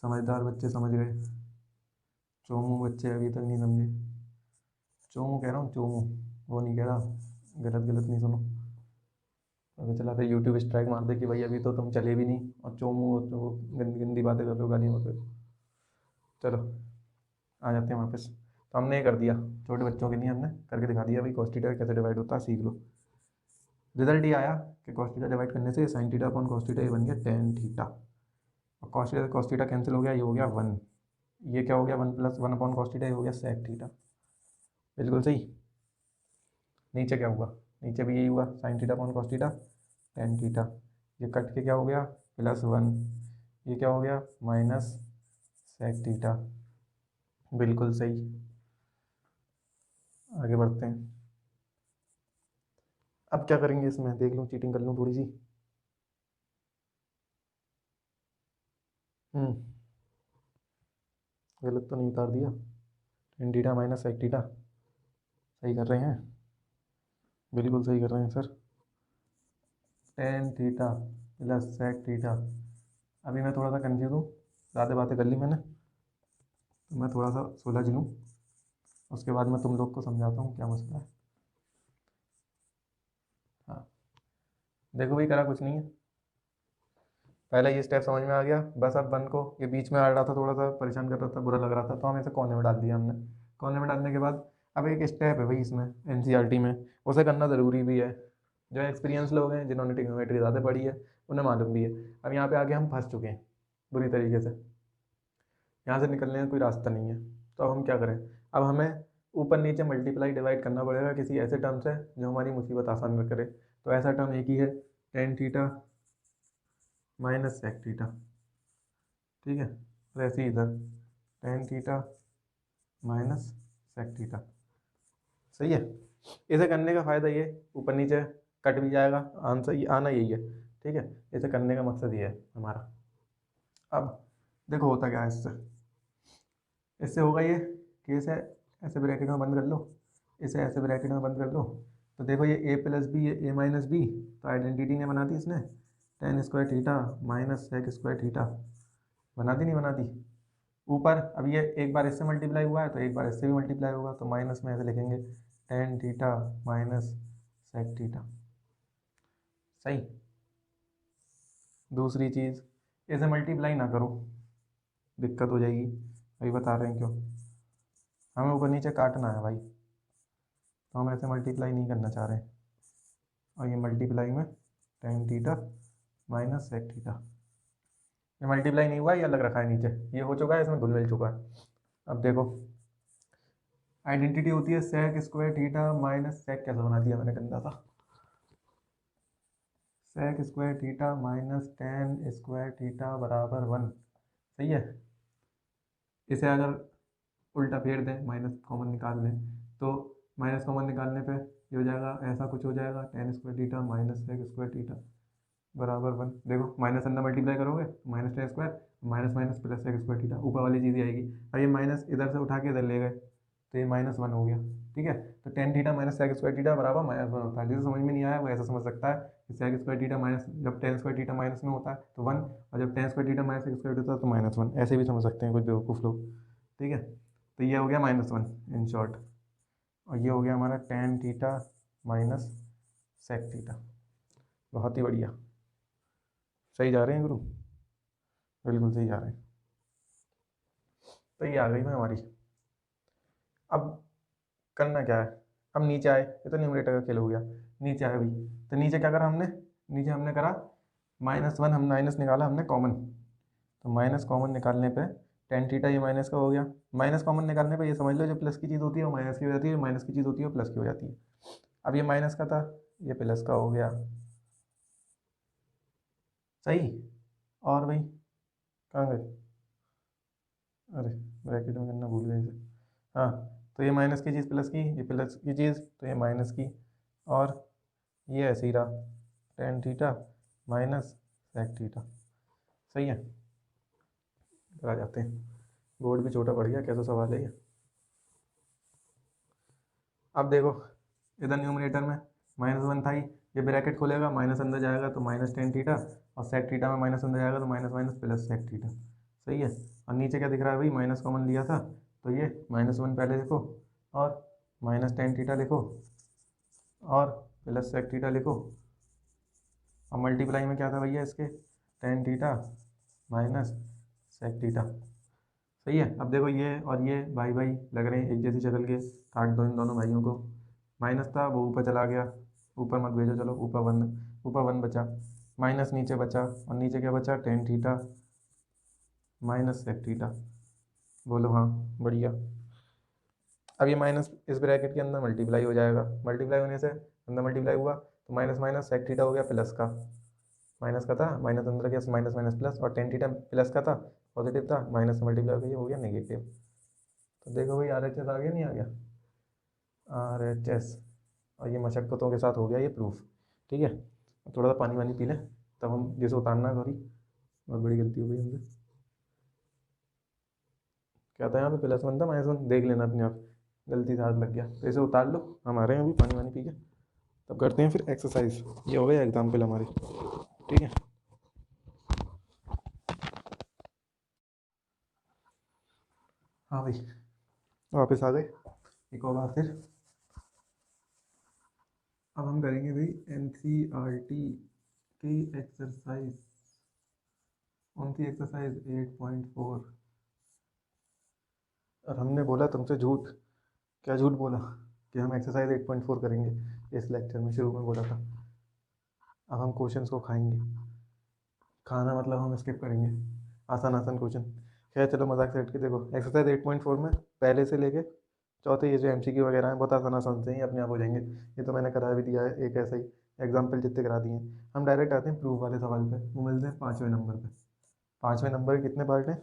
समझदार बच्चे समझ गए, चोमू बच्चे अभी तक नहीं समझे। चोमू कह रहा हूँ, चोमू, वो नहीं कह रहा, गलत गलत नहीं सुनो। पता चला फिर यूट्यूब स्ट्राइक मार दे कि भाई अभी तो तुम चले भी नहीं और चोमू तो गंदी गंदी बातें कर रहे हो, गालियाँ मत दो। चलो आ जाते हैं वापस। तो हमने ये कर दिया, छोटे बच्चों के लिए हमने करके दिखा दिया भाई कॉस थीटा कैसे डिवाइड होता है, सीख लो। रिजल्ट ये आया कि कॉस थीटा डिवाइड करने से sign theta upon cos theta ये बन गया टेन थीटा, और कॉस थीटा कैंसिल हो गया, ये हो गया वन। ये क्या हो गया, one plus one upon cos theta, ये हो गया सेक थीटा। बिल्कुल सही। नीचे क्या हुआ, नीचे भी यही हुआ, sign theta upon cos theta tan theta, ये कट के क्या हो गया +1, ये क्या हो गया माइनस सेक थीटा। बिल्कुल सही। आगे बढ़ते हैं। अब क्या करेंगे इसमें, देख लूँ चीटिंग कर लूँ थोड़ी सी। गलत तो नहीं उतार दिया, tan theta minus sec theta, सही कर रहे हैं, बिल्कुल सही कर रहे हैं sir. Tan theta plus sec theta. अभी मैं थोड़ा सा कंफ्यूज हूँ, ज़्यादा बातें कर ली मैंने, तो मैं थोड़ा सा सुलझ लूँ, उसके बाद मैं तुम लोग को समझाता हूँ क्या मसला है। हाँ देखो भाई, करा कुछ नहीं है, पहले ये स्टेप समझ में आ गया, बस अब वन को ये बीच में आ रहा था, थोड़ा सा परेशान कर रहा था, बुरा लग रहा था, तो हम इसे कोने में डाल दिया हमने। कोने में डालने के बाद अब एक स्टेप है भाई इसमें एनसीईआरटी में, उसे करना ज़रूरी भी है। जो एक्सपीरियंस लोग हैं, जिन्होंने ट्रिग्नोमेट्री ज़्यादा पढ़ी है, उन्हें मालूम भी है। अब यहाँ पे आके हम फंस चुके हैं बुरी तरीके से, यहाँ से निकलने का कोई रास्ता नहीं है। तो अब हम क्या करें, अब हमें ऊपर नीचे मल्टीप्लाई डिवाइड करना पड़ेगा किसी ऐसे टर्म से जो हमारी मुसीबत आसान करे। तो ऐसा टर्म एक ही है, tan theta minus sec theta, ठीक है। और ऐसे ही इधर tan theta minus sec theta, सही है। इसे करने का फ़ायदा ये, ऊपर नीचे कट भी जाएगा, आंसर ये आना यही है, ठीक है। इसे करने का मकसद ये है हमारा। अब देखो होता क्या है इससे, इससे होगा ये कि इसे ऐसे ब्रैकेट में बंद कर लो, इसे ऐसे ब्रैकेट में बंद कर दो, तो देखो ये ए प्लस बी, ये ए माइनस बी, तो आइडेंटिटी ने बना दी इसने, tan square theta minus sec square theta, बना दी नहीं बना दी। ऊपर अब ये एक बार इससे मल्टीप्लाई हुआ है तो एक बार इससे भी मल्टीप्लाई होगा, तो माइनस में ऐसे लिखेंगे tan theta minus sec theta, सही। दूसरी चीज़, इसे मल्टीप्लाई ना करो, दिक्कत हो जाएगी, अभी बता रहे हैं क्यों। हमें ऊपर नीचे काटना है भाई, तो हम ऐसे मल्टीप्लाई नहीं करना चाह रहे हैं, और ये मल्टीप्लाई में tan theta minus sec theta, ये मल्टीप्लाई नहीं हुआ, ये अलग रखा है नीचे, ये हो चुका है, इसमें घुल मिल चुका है। अब देखो आइडेंटिटी होती है sec square theta minus sec, कैसे बना दिया मैंने गंदा था, sec square theta minus tan square theta बराबर वन, सही है। इसे अगर उल्टा फेर दें, माइनस कॉमन निकाल लें, तो माइनस कॉमन निकालने पे ये हो जाएगा, ऐसा कुछ हो जाएगा, tan square theta minus sec square theta बराबर वन। देखो माइनस अंदर मल्टीप्लाई करोगे minus tan square minus minus plus sec square theta, ऊपर वाली चीज़ आएगी। अब ये माइनस इधर से उठा के इधर ले गए, तो ये -1 हो गया, ठीक है। तो tan theta minus sec square theta बराबर -1 होता है। जिसे समझ में नहीं आया वो ऐसा समझ सकता है कि सेक स्क्वायर थीटा माइनस, जब टेन स्क्वायर थीटा माइनस में होता है तो 1, और जब tan square theta minus sec square होता है तो -1, ऐसे भी समझ सकते हैं कुछ बेवकूफ़ लोग, ठीक है। तो ये हो गया -1 इन शॉर्ट, और ये हो गया हमारा tan theta minus sec theta. बहुत ही बढ़िया, सही जा रहे हैं गुरु, बिल्कुल सही जा रहे हैं। तो ये आ गई मैं हमारी। अब करना क्या है, अब नीचे आए, ये तो न्यूमरेटर का खेल हो गया, नीचे आए भाई, तो नीचे क्या करा हमने, नीचे हमने करा -1, हम माइनस निकाला हमने कॉमन, तो माइनस कॉमन निकालने पे टेन थीटा ये माइनस का हो गया, माइनस कॉमन निकालने पे ये समझ लो जो प्लस की चीज़ होती है वो माइनस की हो जाती है, माइनस की चीज़ होती है वो प्लस की हो जाती है। अब ये माइनस का था, ये प्लस का हो गया, सही। और भाई कहाँ गए, अरे ब्रैकेट में करना भूल गए इसे, हाँ। तो ये माइनस की चीज़ प्लस की, ये प्लस की चीज़ तो ये माइनस की, और ये ऐसे ही रहा tan theta minus sec theta, सही है। इधर आ जाते हैं, बोर्ड भी छोटा पड़ गया, कैसा सवाल है ये। अब देखो इधर न्यूमरेटर में -1 था ही, ये ब्रैकेट खोलेगा माइनस अंदर जाएगा तो माइनस टेन थीटा, और सेक थीटा में माइनस अंदर जाएगा तो minus minus plus sec theta, सही है। और नीचे क्या दिख रहा है भाई, माइनस कॉमन लिया था, तो ये -1 पहले लिखो, और माइनस टेन थीटा लिखो, और प्लस सेक थीटा लिखो, और मल्टीप्लाई में क्या था भैया इसके, tan theta minus sec theta, सही है। अब देखो ये और ये भाई भाई लग रहे हैं एक जैसी शक्ल के, काट दो इन दोनों भाइयों को, माइनस था वो ऊपर चला गया, ऊपर मत भेजो, चलो ऊपर वन बचा, माइनस नीचे बचा, और नीचे क्या बचा, tan theta minus sec theta, बोलो हाँ, बढ़िया। अब ये माइनस इस ब्रैकेट के अंदर मल्टीप्लाई हो जाएगा, मल्टीप्लाई होने से अंदर मल्टीप्लाई हुआ तो माइनस माइनस सेक थीटा हो गया प्लस का, माइनस का था माइनस अंदर गया माइनस माइनस प्लस, और टेन थीटा प्लस का था पॉजिटिव था, माइनस से मल्टीप्लाई हो गया, हो गया नेगेटिव। तो देखो भाई आर एच एस आ गया नहीं आ गया, आर एच एस, और ये मशक्क़तों के साथ हो गया ये प्रूफ। ठीक है, थोड़ा सा पानी वानी पी लें तब हम जैसे उतारना, सॉरी बहुत बड़ी गलती हो गई हमसे। क्या था यहाँ पे प्लस वन था माइनस वन, देख लेना अपने आप, गलती से हाथ लग गया तो इसे उतार लो। हम आ रहे हैं अभी पानी वानी पी के, तब करते हैं फिर एक्सरसाइज। ये हो गया एग्जाम्पल हमारे, ठीक है। हाँ भाई वापस आ गए एक और बार फिर। अब हम करेंगे भाई NCERT की एक्सरसाइज, कौन सी एक्सरसाइज 8.4। और हमने बोला तुमसे झूठ, क्या झूठ बोला कि हम एक्सरसाइज 8.4 करेंगे इस लेक्चर में, शुरू में बोला था। अब हम क्वेश्चंस को खाएंगे, खाना मतलब हम स्किप करेंगे आसान आसान क्वेश्चन। खैर चलो मजाक से हट के देखो, एक्सरसाइज 8.4 में पहले से लेके चौथे ये जो MCQ वगैरह हैं बहुत आसान आसान से ही अपने आप हो जाएंगे। ये तो मैंने करा भी दिया है एक ऐसा ही एग्जाम्पल जितने करा दिए हैं। हम डायरेक्ट आते हैं प्रूफ वाले सवाल पे, वो मिलते हैं 5वें नंबर पे। 5वें नंबर के कितने पार्ट हैं,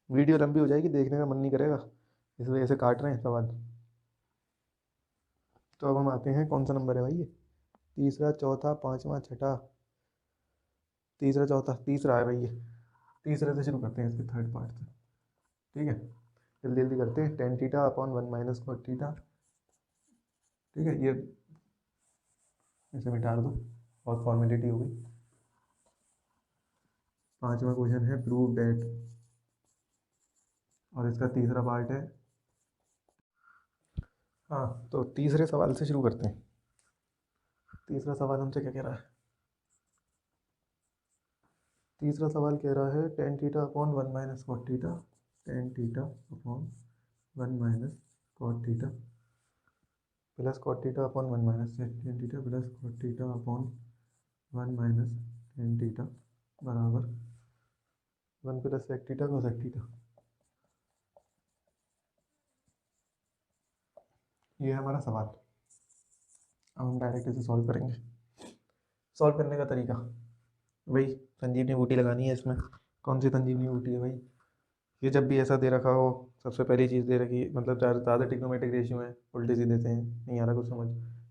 वीडियो लंबी हो जाएगी देखने का मन नहीं करेगा, इस वजह से काट रहे हैं सवाल। तो अब हम आते हैं, कौन सा नंबर है भाई ये, तीसरा चौथा पाँचवा छठा, तीसरा चौथा तीसरा है भाई ये। तीसरे से शुरू करते हैं इसके थर्ड पार्ट से, ठीक है। जल्दी जल्दी करते हैं, tan theta upon one minus cot theta, ठीक है। ये इसे मिटा दो, बहुत फॉर्मेलिटी हो गई। पांचवा क्वेश्चन है प्रूव डेट, और इसका तीसरा पार्ट है। हाँ तो तीसरे सवाल से शुरू करते हैं। तीसरा सवाल हमसे क्या कह रहा है, तीसरा सवाल कह रहा है tan theta upon one minus cot theta, tan theta upon one minus cot theta plus cot theta upon one minus tan theta plus cot theta upon one minus tan theta बराबर one plus sec theta cosec theta. ये है हमारा सवाल। अब हम direct इसे solve करेंगे। Solve करने का तरीका, वही संजीवनी बूटी लगानी है इसमें। कौन सी संजीवनी बूटी है भाई, ये जब भी ऐसा दे रखा हो, सबसे पहली चीज़ दे रखी मतलब ज़्यादा ट्रिग्नोमेट्रिक रेशियो है, उल्टे सीधे से हैं, नहीं आ रहा कुछ समझ,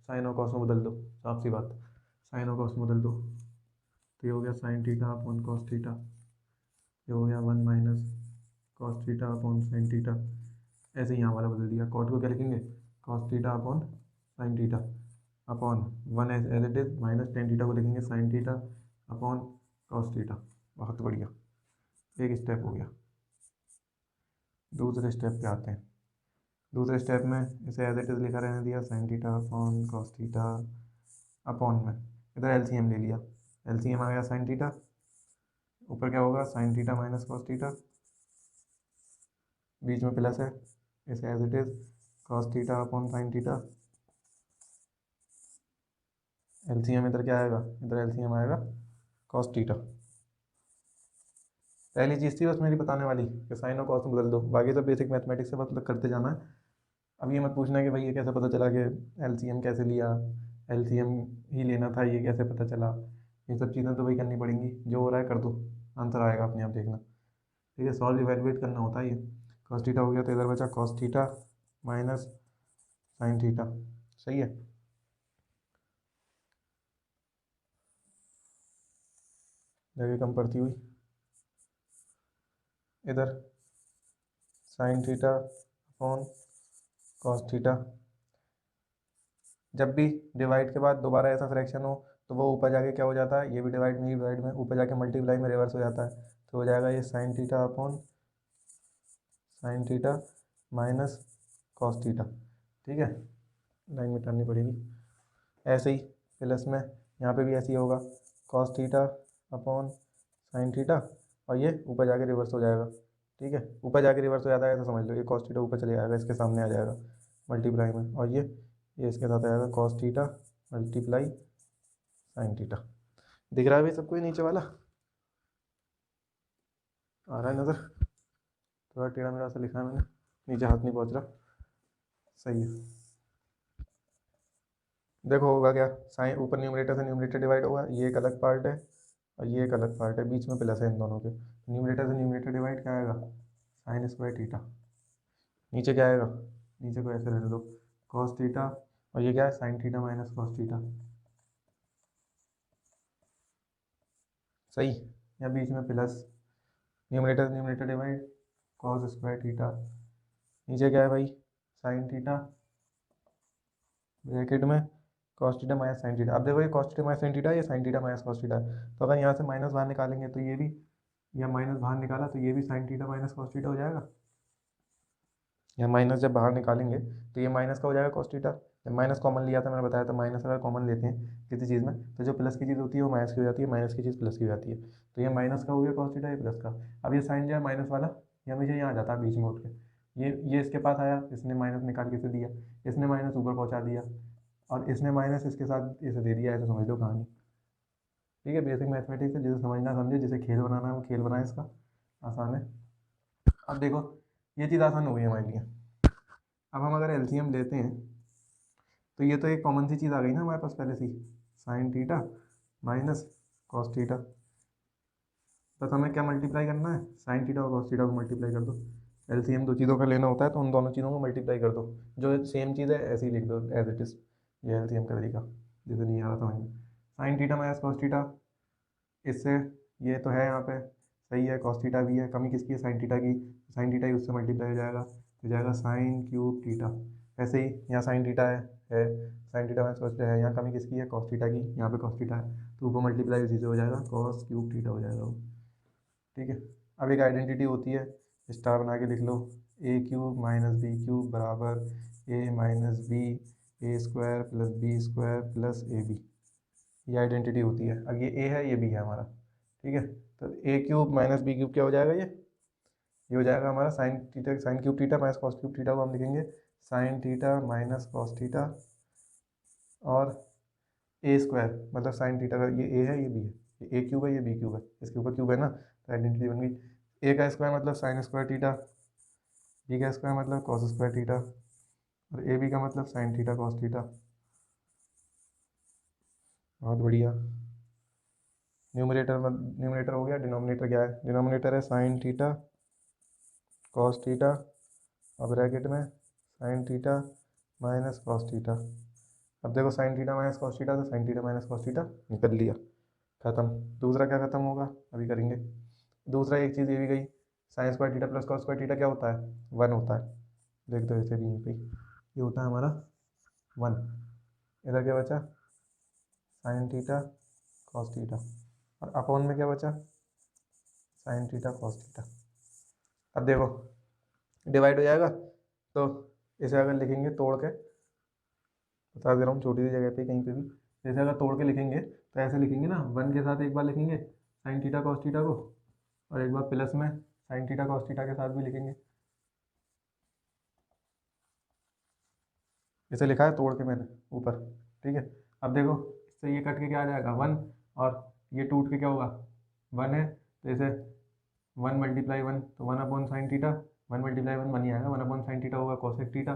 साइन और कॉस में बदल दो, साफ सी बात, साइन और कॉस में बदल दो। तो ये हो गया sign theta upon cos theta, ये हो गया one minus cos theta upon sine theta. ऐसे ही यहाँ वाला बदल दिया, कॉट को क्या लिखेंगे, cos theta upon sine theta upon one as it is, minus tan theta को लिखेंगे sine theta upon cos theta. बहुत बढ़िया, एक स्टेप हो गया। दूसरे स्टेप पे आते हैं। दूसरे स्टेप में इसे एज इट इज लिखा रहने दिया, sign theta upon cos theta upon में इधर एलसीएम ले लिया, एलसीएम आ गया साइन थीटा, ऊपर क्या होगा sine theta minus cos theta, बीच में प्लस है, इसे as it is cos theta upon sine theta, LCM इधर क्या आएगा, इधर एलसीएम आएगा कॉस थीटा। पहली चीज़ थी बस मेरी बताने वाली कि साइन और कॉस में बदल दो, बाकी तो बेसिक मैथमेटिक्स से मतलब करते जाना है। अब ये मत पूछना कि भाई ये कैसे पता चला कि एलसीएम कैसे लिया, एलसीएम ही लेना था, ये कैसे पता चला। ये सब चीज़ें तो भाई करनी पड़ेंगी, जो हो रहा है कर दो, आंसर आएगा अपने आप देखना, ठीक है। सॉल्व इवैल्यूएट करना होता है ये। कॉस थीटा हो गया तो इधर बचा cos theta minus sine theta, सही है। जगह कम पड़ती हुई, इधर sign theta upon cos theta, जब भी डिवाइड के बाद दोबारा ऐसा फ्रैक्शन हो तो वो ऊपर जाके क्या हो जाता है, ये भी डिवाइड में, डिवाइड में ऊपर जाके मल्टीप्लाई में रिवर्स हो जाता है, तो हो जाएगा ये sine theta upon sine theta minus cos theta, ठीक है। लाइन मिटानी पड़ेगी, ऐसे ही प्लस में यहाँ पे भी ऐसे ही होगा, cos theta upon sine theta, और ये ऊपर जाके रिवर्स हो जाएगा, ठीक है। ऊपर जाके रिवर्स हो जाता है तो समझ लो ये कॉस थीटा ऊपर चले जाएगा, इसके सामने आ जाएगा मल्टीप्लाई में, और ये इसके साथ आएगा cos theta multiply sine theta. दिख रहा है भाई सबको, ही नीचे वाला आ रहा है नज़र, थोड़ा टेढ़ा मेढ़ा सा लिखा है मैंने, नीचे हाथ नहीं पहुँच रहा, सही है। देखो होगा क्या, साइन ऊपर न्यूमरेटर से न्यूमरेटर डिवाइड होगा, ये एक अलग पार्ट है और ये एक अलग पार्ट है, बीच में प्लस है इन दोनों के, न्यूमरेटर से न्यूमरेटर डिवाइड क्या आएगा, साइन स्क्वायर थीटा। नीचे क्या आएगा, नीचे को ऐसे रहने दो, कॉस थीटा, और ये क्या है, sine theta minus cos theta. सही, या बीच में plus, numerator numerator divide, cos square theta, नीचे क्या है भाई, साइन थीटा, ब्रैकेट में cos theta minus sine theta. अब देखो ये cos theta minus sine theta, ये sine theta minus cos theta, तो अगर यहाँ से माइनस बाहर निकालेंगे तो ये भी, या माइनस बाहर निकाला तो ये भी sign theta minus cos theta हो जाएगा, या माइनस जब बाहर निकालेंगे तो ये माइनस का हो जाएगा कॉस थीटा। जब माइनस कॉमन लिया था मैंने बताया था, माइनस अगर कॉमन लेते हैं किसी चीज़ में तो जो प्लस की चीज़ होती है वो माइनस की हो जाती है, माइनस की चीज़ प्लस की हो जाती है, तो ये माइनस का हो गया कॉस थीटा, ये प्लस का। अब ये साइन जो है माइनस वाला, ये हमेशा यहाँ आ जाता है बीच में उठ के, ये इसके पास आया, इसने माइनस निकाल के इसे दिया, इसने माइनस ऊपर पहुँचा दिया, और इसने माइनस इसके साथ इसे दे दिया, ऐसे समझ लो कहानी। ठीक है, बेसिक मैथमेटिक्स है, जिसे समझना समझे, जिसे खेल बनाना है वो खेल बनाए, इसका आसान है। अब देखो ये चीज़ आसान हो गई हमारे लिए। अब हम अगर एलसीएम लेते हैं तो ये तो एक कॉमन सी चीज़ आ गई ना हमारे पास पहले से ही, sine theta minus cos theta, बस हमें क्या मल्टीप्लाई करना है, साइन थीटा और कॉस थीटा को मल्टीप्लाई कर दो। एलसीएम दो चीज़ों का लेना होता है तो उन दोनों चीज़ों को मल्टीप्लाई कर दो, जो सेम चीज़ है ऐसे ही लिख दो एज इट इज़, ये एलसीएम का तरीका, जैसे नहीं आ रहा समझ में। Sine theta minus cos theta, इससे ये तो है यहाँ पे, सही है, कॉस थीटा भी है, कमी किसकी है, साइन थीटा की, साइन थीटा ही उससे मल्टीप्लाई हो जाएगा साइन क्यूब थीटा। ऐसे ही यहाँ साइन थीटा है sine theta minus cos theta है, यहाँ कमी किसकी है, कॉस थीटा की, यहाँ पे कॉस थीटा है, तो ऊपर मल्टीप्लाई उसी से हो जाएगा, कॉस क्यूब थीटा हो जाएगा वो। ठीक है, अब एक आइडेंटिटी होती है, स्टार बना के लिख लो, A cube minus B cube बराबर A minus B A square plus B square plus A B, ये आइडेंटिटी होती है। अब ये ए है ये बी है हमारा, ठीक है, तो ए क्यूब माइनस बी क्यूब क्या हो जाएगा, ये हो जाएगा हमारा sine theta, sine cube theta minus cos cube theta को हम लिखेंगे sine theta minus cos theta, और ए स्क्वायर मतलब साइन थीटा का, ये ए है ये बी है, ये ए क्यूब है ये बी क्यूब है, इसके ऊपर क्यूब है ना, तो आइडेंटिटी बन गई। ए का स्क्वायर मतलब साइन स्क्वायर थीटा, बी का स्क्वायर मतलब कॉस स्क्वायर थीटा, और ए बी का मतलब साइन थीटा कॉस थीटा। बहुत बढ़िया, न्यूमरेटर हो गया, डिनोमिनेटर क्या है, डिनोमिनेटर है साइन थीटा कॉस थीटा, और ब्रैकेट में sine theta minus cos theta. अब देखो sine theta minus cos theta, तो sine theta minus cos theta निकल लिया, खत्म। दूसरा क्या खत्म होगा, अभी करेंगे। दूसरा एक चीज़ ये भी गई, sign square theta plus cos square theta क्या होता है, वन होता है, देख दो इसे भी यहीं पे, ये होता है हमारा वन। इधर क्या बचा, साइन थीटा कॉस थीटा, और अपॉन में क्या बचा, साइन थीटा कॉस थीटा। अब देखो डिवाइड हो जाएगा, तो इसे अगर लिखेंगे तोड़ के, बता दे रहा हूँ छोटी सी जगह पे कहीं पे भी, जैसे अगर तोड़ के लिखेंगे तो ऐसे लिखेंगे ना, वन के साथ एक बार लिखेंगे साइन थीटा कॉस थीटा को, और एक बार प्लस में साइन थीटा कॉस थीटा के साथ भी लिखेंगे, इसे लिखा है तोड़ के मैंने ऊपर। ठीक है, अब देखो इससे ये कट के क्या आ जाएगा, वन, और ये टूट के क्या होगा, वन है, तो इसे वन मल्टीप्लाई वन, तो one upon sine theta, one multiply one one ही आएगा, वन अपॉन साइन थीटा होगा कॉसेक थीटा,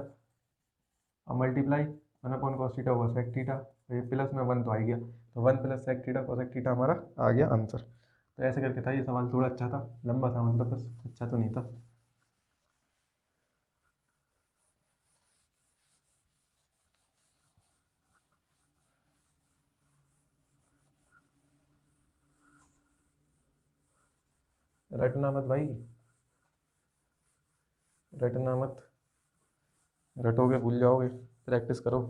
और multiply one upon cos theta होगा सेक थीटा, तो ये प्लस में वन तो आ ही गया, तो one plus sec theta cosec theta हमारा आ गया आंसर। तो ऐसे करके था ये सवाल, थोड़ा अच्छा था, लंबा था मतलब, बस अच्छा तो नहीं था। रटना मत भाई, रटना मत, रटोगे भूल जाओगे, प्रैक्टिस करो।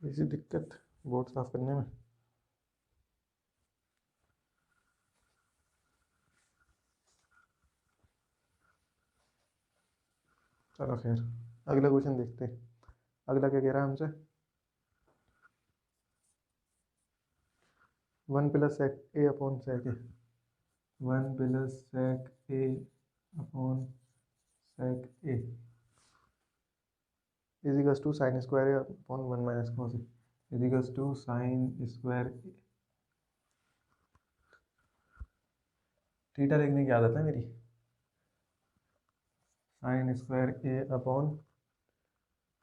इसी दिक्कत बोर्ड साफ करने में। चलो खैर, अगला क्वेश्चन देखते हैं, अगला क्या कह रहा है हमसे, one plus sec A upon sec A, one plus sec A upon sec A, equals to sine square A upon 1 minus cos A, equals to sine square theta लिखने की आदत है मेरी, sine square A upon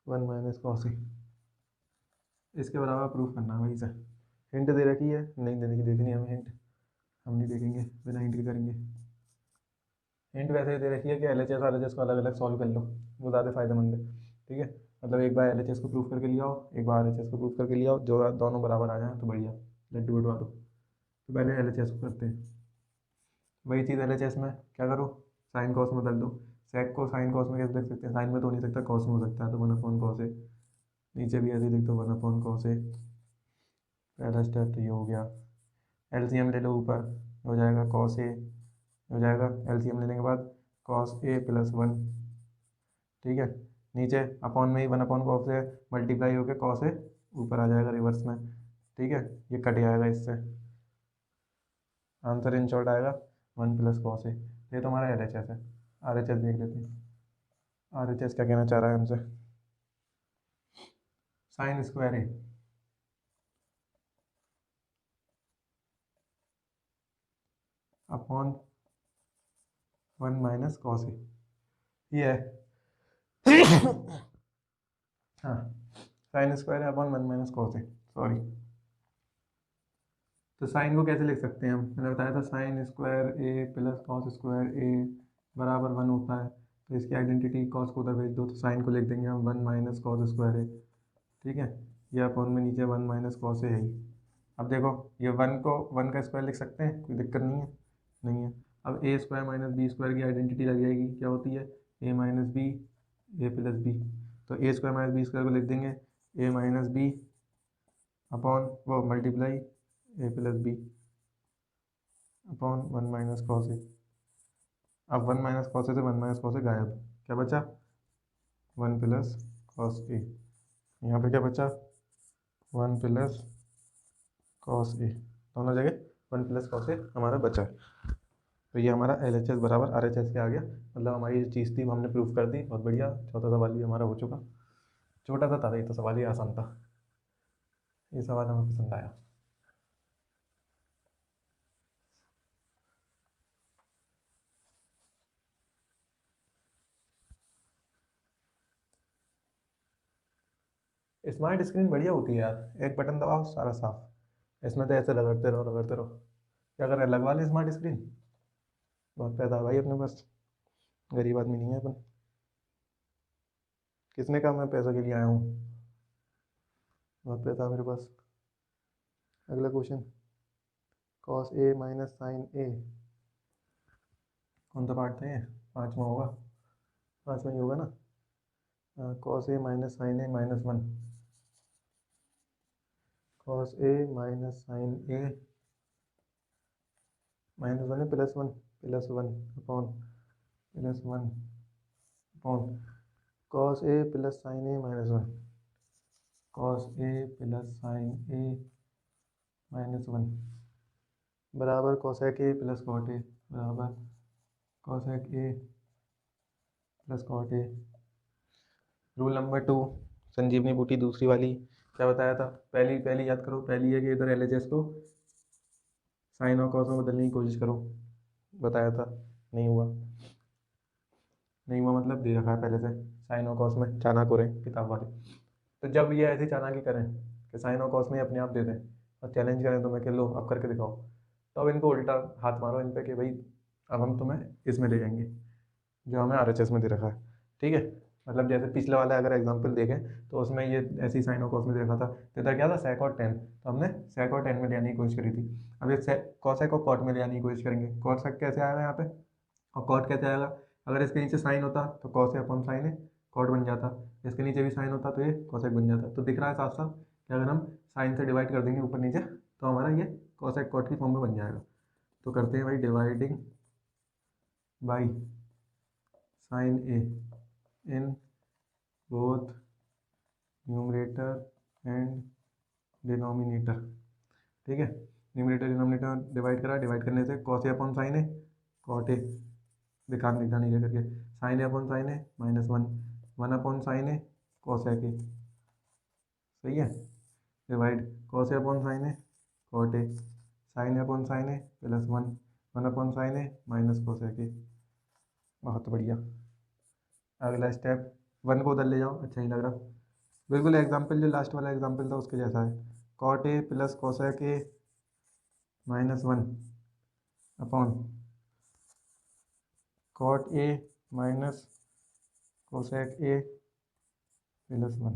1 minus cos A, इसके बराबर proof करना है वही से। हिंट दे रखी है, नहीं देने की देखनी है हमें हिंट, हम नहीं देखेंगे, बिना हिंट के करेंगे। हिंट वैसे ही दे रखी है कि L H S R H S को अलग अलग सॉल्व कर लो, वो ज़्यादा फायदेमंद है। ठीक है, मतलब एक बार एल एच एस को प्रूफ करके लिया हो, एक बार आर एच एस को प्रूफ करके लिया हो, जो दोनों बराबर आ जाए तो बढ़िया, लड्डू बटवा दो। तो पहले एल एच एस को करते हैं। वही चीज़ एल एच एस में क्या करो, साइन कॉस में बदल दो। सेक को साइन कॉस में कैसे लिख सकते हैं, साइन में तो हो नहीं सकता, कॉस में हो सकता है, तो 1 अपॉन कॉस ए। नीचे भी ऐसे ही लिख दो 1 अपॉन कॉस ए। पहला स्टेप तो ये हो गया। एलसीएम ले लो, ऊपर हो जाएगा कॉस ए, हो जाएगा एलसीएम लेने के बाद कॉस ए प्लस 1। ठीक है, नीचे अपॉन में ही 1 अपॉन कॉस ए मल्टीप्लाई होकर कॉस ए ऊपर आ जाएगा रिवर्स में। ठीक है, ये कट जाएगा इससे, आंसर इन शॉर्ट आएगा 1 प्लस कॉस ए। ये तो हमारा एल एच एस है। आर एच एस देख लेते हैं, आर एच एस क्या कहना चाह रहा है हमसे। Sign square A upon 1 minus cos A, ये है हाँ, साइन स्क्वायर है अपॉन 1 माइनस कॉस ए, सॉरी। तो साइन को कैसे लिख सकते हैं हम, मैंने बताया था sign square A plus cos square A बराबर 1 होता है। तो इसकी आइडेंटिटी कॉस को उधर भेज दो, तो साइन को लिख देंगे हम 1 माइनस कॉस स्क्वायर ए। ठीक है, ये अपॉन में नीचे 1 माइनस कॉस ए है ही। अब देखो, ये 1 को 1 का स्क्वायर लिख सकते हैं, कोई दिक्कत नहीं है, नहीं है। अब A square minus B square की आइडेंटिटी लग जाएगी, क्या होती है, A minus B A plus B. तो A square minus B square को लिख देंगे ए माइनस बी अपॉन वो multiply A plus B upon 1 minus cos A. अब 1 माइनस कॉस ए से 1 माइनस कॉस ए गायब, क्या बचा 1 प्लस कॉस ए। यहाँ पे क्या बचा 1 प्लस कॉस ए, दोनों जगह 1 प्लस कॉस ए हमारा बचा है। तो ये हमारा एल एच एस बराबर आर एच एस के आ गया, मतलब हमारी जो चीज़ थी वो हमने प्रूफ कर दी, बहुत बढ़िया। चौथा सवाल भी हमारा हो चुका, छोटा सा था ये तो सवाल, ही आसान था, ये सवाल हमें पसंद आया। स्मार्ट स्क्रीन बढ़िया होती है यार, एक बटन दबाओ सारा साफ। इसमें तो ऐसे रगड़ते रहो रगड़ते रहो। क्या करें, लगवा ले स्मार्ट स्क्रीन, बहुत पैसा है भाई अपने पास, गरीब आदमी नहीं है अपन। किसने कहा मैं पैसों के लिए आया हूँ, बहुत पैसा है मेरे पास। अगला question, cos A minus sine ए, कौन सा पार्ट था ये, 5वां होगा, 5वां ही होगा ना। Cos A minus sine A minus 1, cos A minus sine A minus 1 है plus 1 upon plus 1 upon cos A plus sine A minus 1, cos A plus sine A minus 1 बराबर cosec A plus cot A, बराबर cosec A plus cot A. Rule number 2, संजीवनी बूटी दूसरी वाली, क्या बताया था, पहली पहली याद करो, पहली है कि इधर एल एच एस को साइन और कॉस में बदलने की कोशिश करो, बताया था, नहीं हुआ, नहीं हुआ मतलब दे रखा है पहले से, साइन और कॉस में चालाक हो रहे हैं किताब वाले। तो जब ये ऐसी चालाकी करें कि साइन और कॉस में अपने आप दे दें और चैलेंज करें तुम्हें कि लो अब करके दिखाओ, तो अब इनको उल्टा हाथ मारो इन पे कि भाई अब हम तुम्हें इसमें ले जाएंगे जो हमें आर एच एस में दे रखा है। ठीक है, मतलब जैसे पिछले वाला अगर एग्जांपल देखें तो उसमें ये ऐसी साइन और कॉस में दे रखा था, तो इधर क्या था सेक और टेन, तो हमने सेक और टेन में ले आने की कोशिश करी थी। अब ये कॉसेक और कॉट में ले आने की कोशिश करेंगे। कॉसेक कैसे आएगा यहाँ पे और कॉट कैसे आएगा, अगर इसके नीचे साइन होता तो cos A upon sine A cot बन जाता, इसके नीचे भी साइन होता तो ये कॉसेक बन जाता। तो दिख रहा है साफ साफ कि अगर हम साइन से डिवाइड कर देंगे ऊपर नीचे तो हमारा ये कॉसेक कॉट की फॉर्म में बन जाएगा। तो करते हैं भाई dividing by sine A in both numerator and denominator. ठीक है, न्यूमरेटर डिनोमिनेटर डिवाइड करा, डिवाइड करने से cos A upon sine A cot A, दिखा नहीं रह करके, sine A upon sine A minus 1 1 upon sine A cosec A, सही है। Divide cos A upon sine A cot A, sine A upon sine A plus one, one upon sine A minus cosec ए। बहुत बढ़िया। अगला step, one को उधर ले जाओ, अच्छा ही लग रहा, बिल्कुल एग्जाम्पल जो लास्ट वाला एग्जाम्पल था उसके जैसा है। Cot A plus cosec A minus one upon cot A minus cosec A plus one,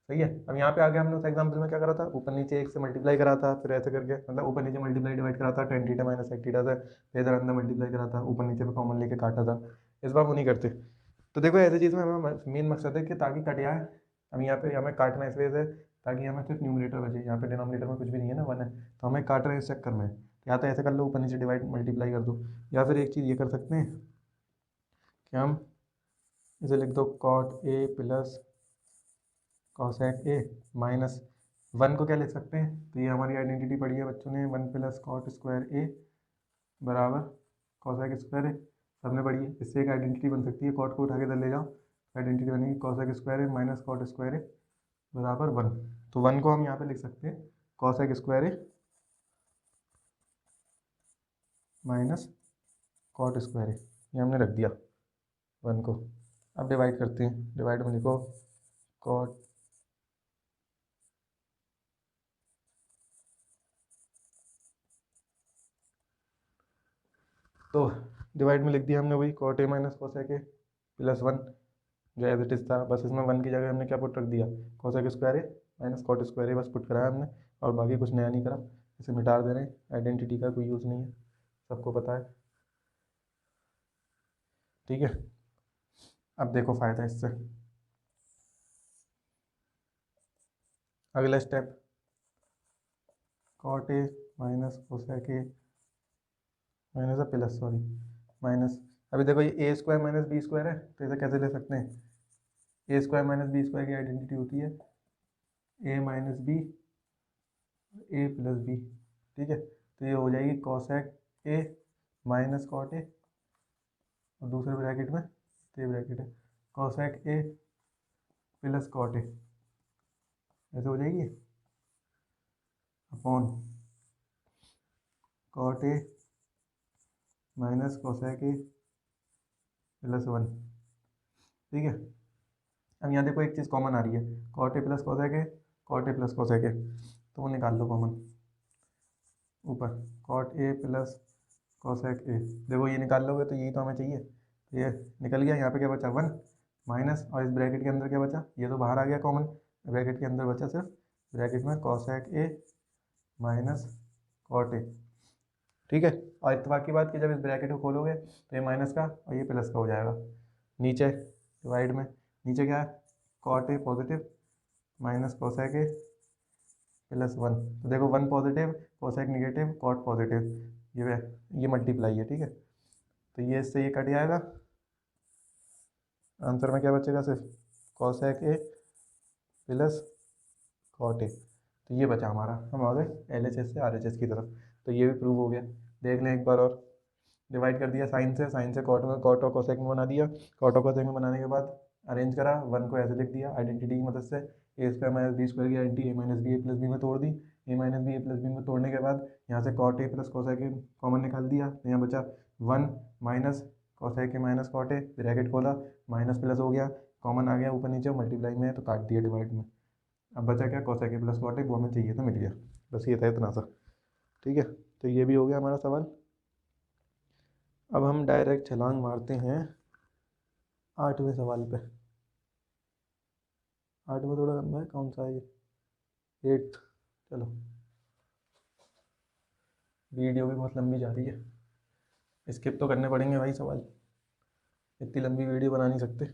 सही है। अब यहाँ पे आगे हमने उस एग्जाम्पल में क्या करा था, ऊपर नीचे एक से मल्टीप्लाई करा था, फिर ऐसे करके मतलब ऊपर नीचे मल्टीप्लाई डिवाइड करा था tan theta minus sec theta से, फिर इधर अंदर मल्टीप्लाई करा था, ऊपर नीचे पे कॉमन लेके काटा था। इस बार वो नहीं करते। तो देखो ऐसी चीज़ में हमें मेन मकसद है कि ताकि कट जाए। अब यहाँ पे हमें काटना है इस वजह से ताकि हमें सिर्फ न्यूमरेटर बचे, यहाँ पे डिनोमिनेटर में कुछ भी नहीं है ना, वन है, तो हमें काट रहे हैं इस चक्कर में। या तो ऐसे कर लो, ऊपर नीचे डिवाइड मल्टीप्लाई कर दो, या फिर एक चीज़ ये कर सकते हैं कि हम इसे लिख दो cot A plus cosec A minus one को क्या लिख सकते हैं, तो ये हमारी आइडेंटिटी पढ़ी है बच्चों ने, one plus cot square A बराबर कॉसेक स्क्वायर ए, सबने पढ़ी है। इससे एक आइडेंटिटी बन सकती है, कॉट को उठा के इधर ले जाओ, आइडेंटिटी बनेगी cosec square A minus cot square A बराबर वन। तो वन को हम यहाँ पे लिख सकते हैं कॉसेक स्क्वायर ए माइनस कॉट स्क्वायर ए, ये हमने रख दिया वन को। अब डिवाइड करते हैं, डिवाइड में लिखो कॉट तो डिवाइड में लिख दिया हमने वही cot A minus cosec A plus one, जो एज इट इज़ था, बस इसमें वन की जगह हमने क्या पुट रख दिया, कोसेक स्क्वायर ए माइनस कॉट स्क्वायर ए, बस पुट कराया हमने, और बाकी कुछ नया नहीं करा। इसे मिटा दे रहे हैं, आइडेंटिटी का कोई यूज़ नहीं है, सबको पता है, ठीक है। अब देखो फ़ायदा इससे, अगला step cot A minus cosec A minus plus sorry minus, अभी देखो ये A square minus B square है, तो इसे कैसे ले सकते हैं, A square minus B square की आइडेंटिटी होती है A minus B A plus B, ठीक है। तो ये हो जाएगी cosec A minus cot A, और दूसरे ब्रैकेट में तो ये ब्रैकेट है cosec A plus cot A, ऐसे हो जाएगी upon cot A minus cosec A plus one, ठीक है। अब यहाँ देखो एक चीज़ कॉमन आ रही है, cot A plus cosec A, cot A plus cosec A, तो वो निकाल लो कॉमन, ऊपर cot A plus cosec A, देखो ये निकाल लोगे तो यही तो हमें चाहिए, तो ये निकल गया। यहाँ पे क्या बचा वन माइनस, और इस ब्रैकेट के अंदर क्या बचा, ये तो बाहर आ गया कॉमन, ब्रैकेट के अंदर बचा सिर्फ ब्रैकेट में cosec A minus cot A, ठीक है। और इत्तेफाक की बात कि जब इस ब्रैकेट को खोलोगे तो ये माइनस का और ये प्लस का हो जाएगा, नीचे डिवाइड में, नीचे क्या है cot A positive minus cosec A plus one, तो देखो one positive cosec negative cot positive, ये मल्टीप्लाई है, ठीक है। तो ये इससे ये कट जाएगा, आंसर में क्या बचेगा सिर्फ cosec A plus cot A, तो ये बचा हमारा, हम आ गए LHS से RHS की तरफ। तो ये भी प्रूव हो गया, देख लें एक बार और, डिवाइड कर दिया साइन से, साइन से कॉट में, कॉट और कोसेक में बना दिया, कॉट और कोसेक में बनाने के बाद अरेंज करा, वन को ऐसे लिख दिया आइडेंटिटी की मदद से, A square minus B square की identity A minus B A plus B में तोड़ दी, A minus B A plus B में तोड़ने के बाद यहाँ से cot A plus cosec A common निकाल दिया, तो यहाँ बचा one minus cosec A minus cot A, bracket खोला, माइनस प्लस हो गया, कॉमन आ गया ऊपर नीचे, मल्टीप्लाई में है तो काट दिया डिवाइड में, अब बचा क्या cosec A plus cot A, वो हमें चाहिए था, मिल गया, बस ये था इतना सा, ठीक है। तो ये भी हो गया हमारा सवाल। अब हम डायरेक्ट छलांग मारते हैं 8वें सवाल पे। 8वां थोड़ा लंबा है, कौन सा है ये, 8th, चलो वीडियो भी बहुत लंबी जा रही है, स्किप तो करने पड़ेंगे भाई सवाल, इतनी लंबी वीडियो बना नहीं सकते,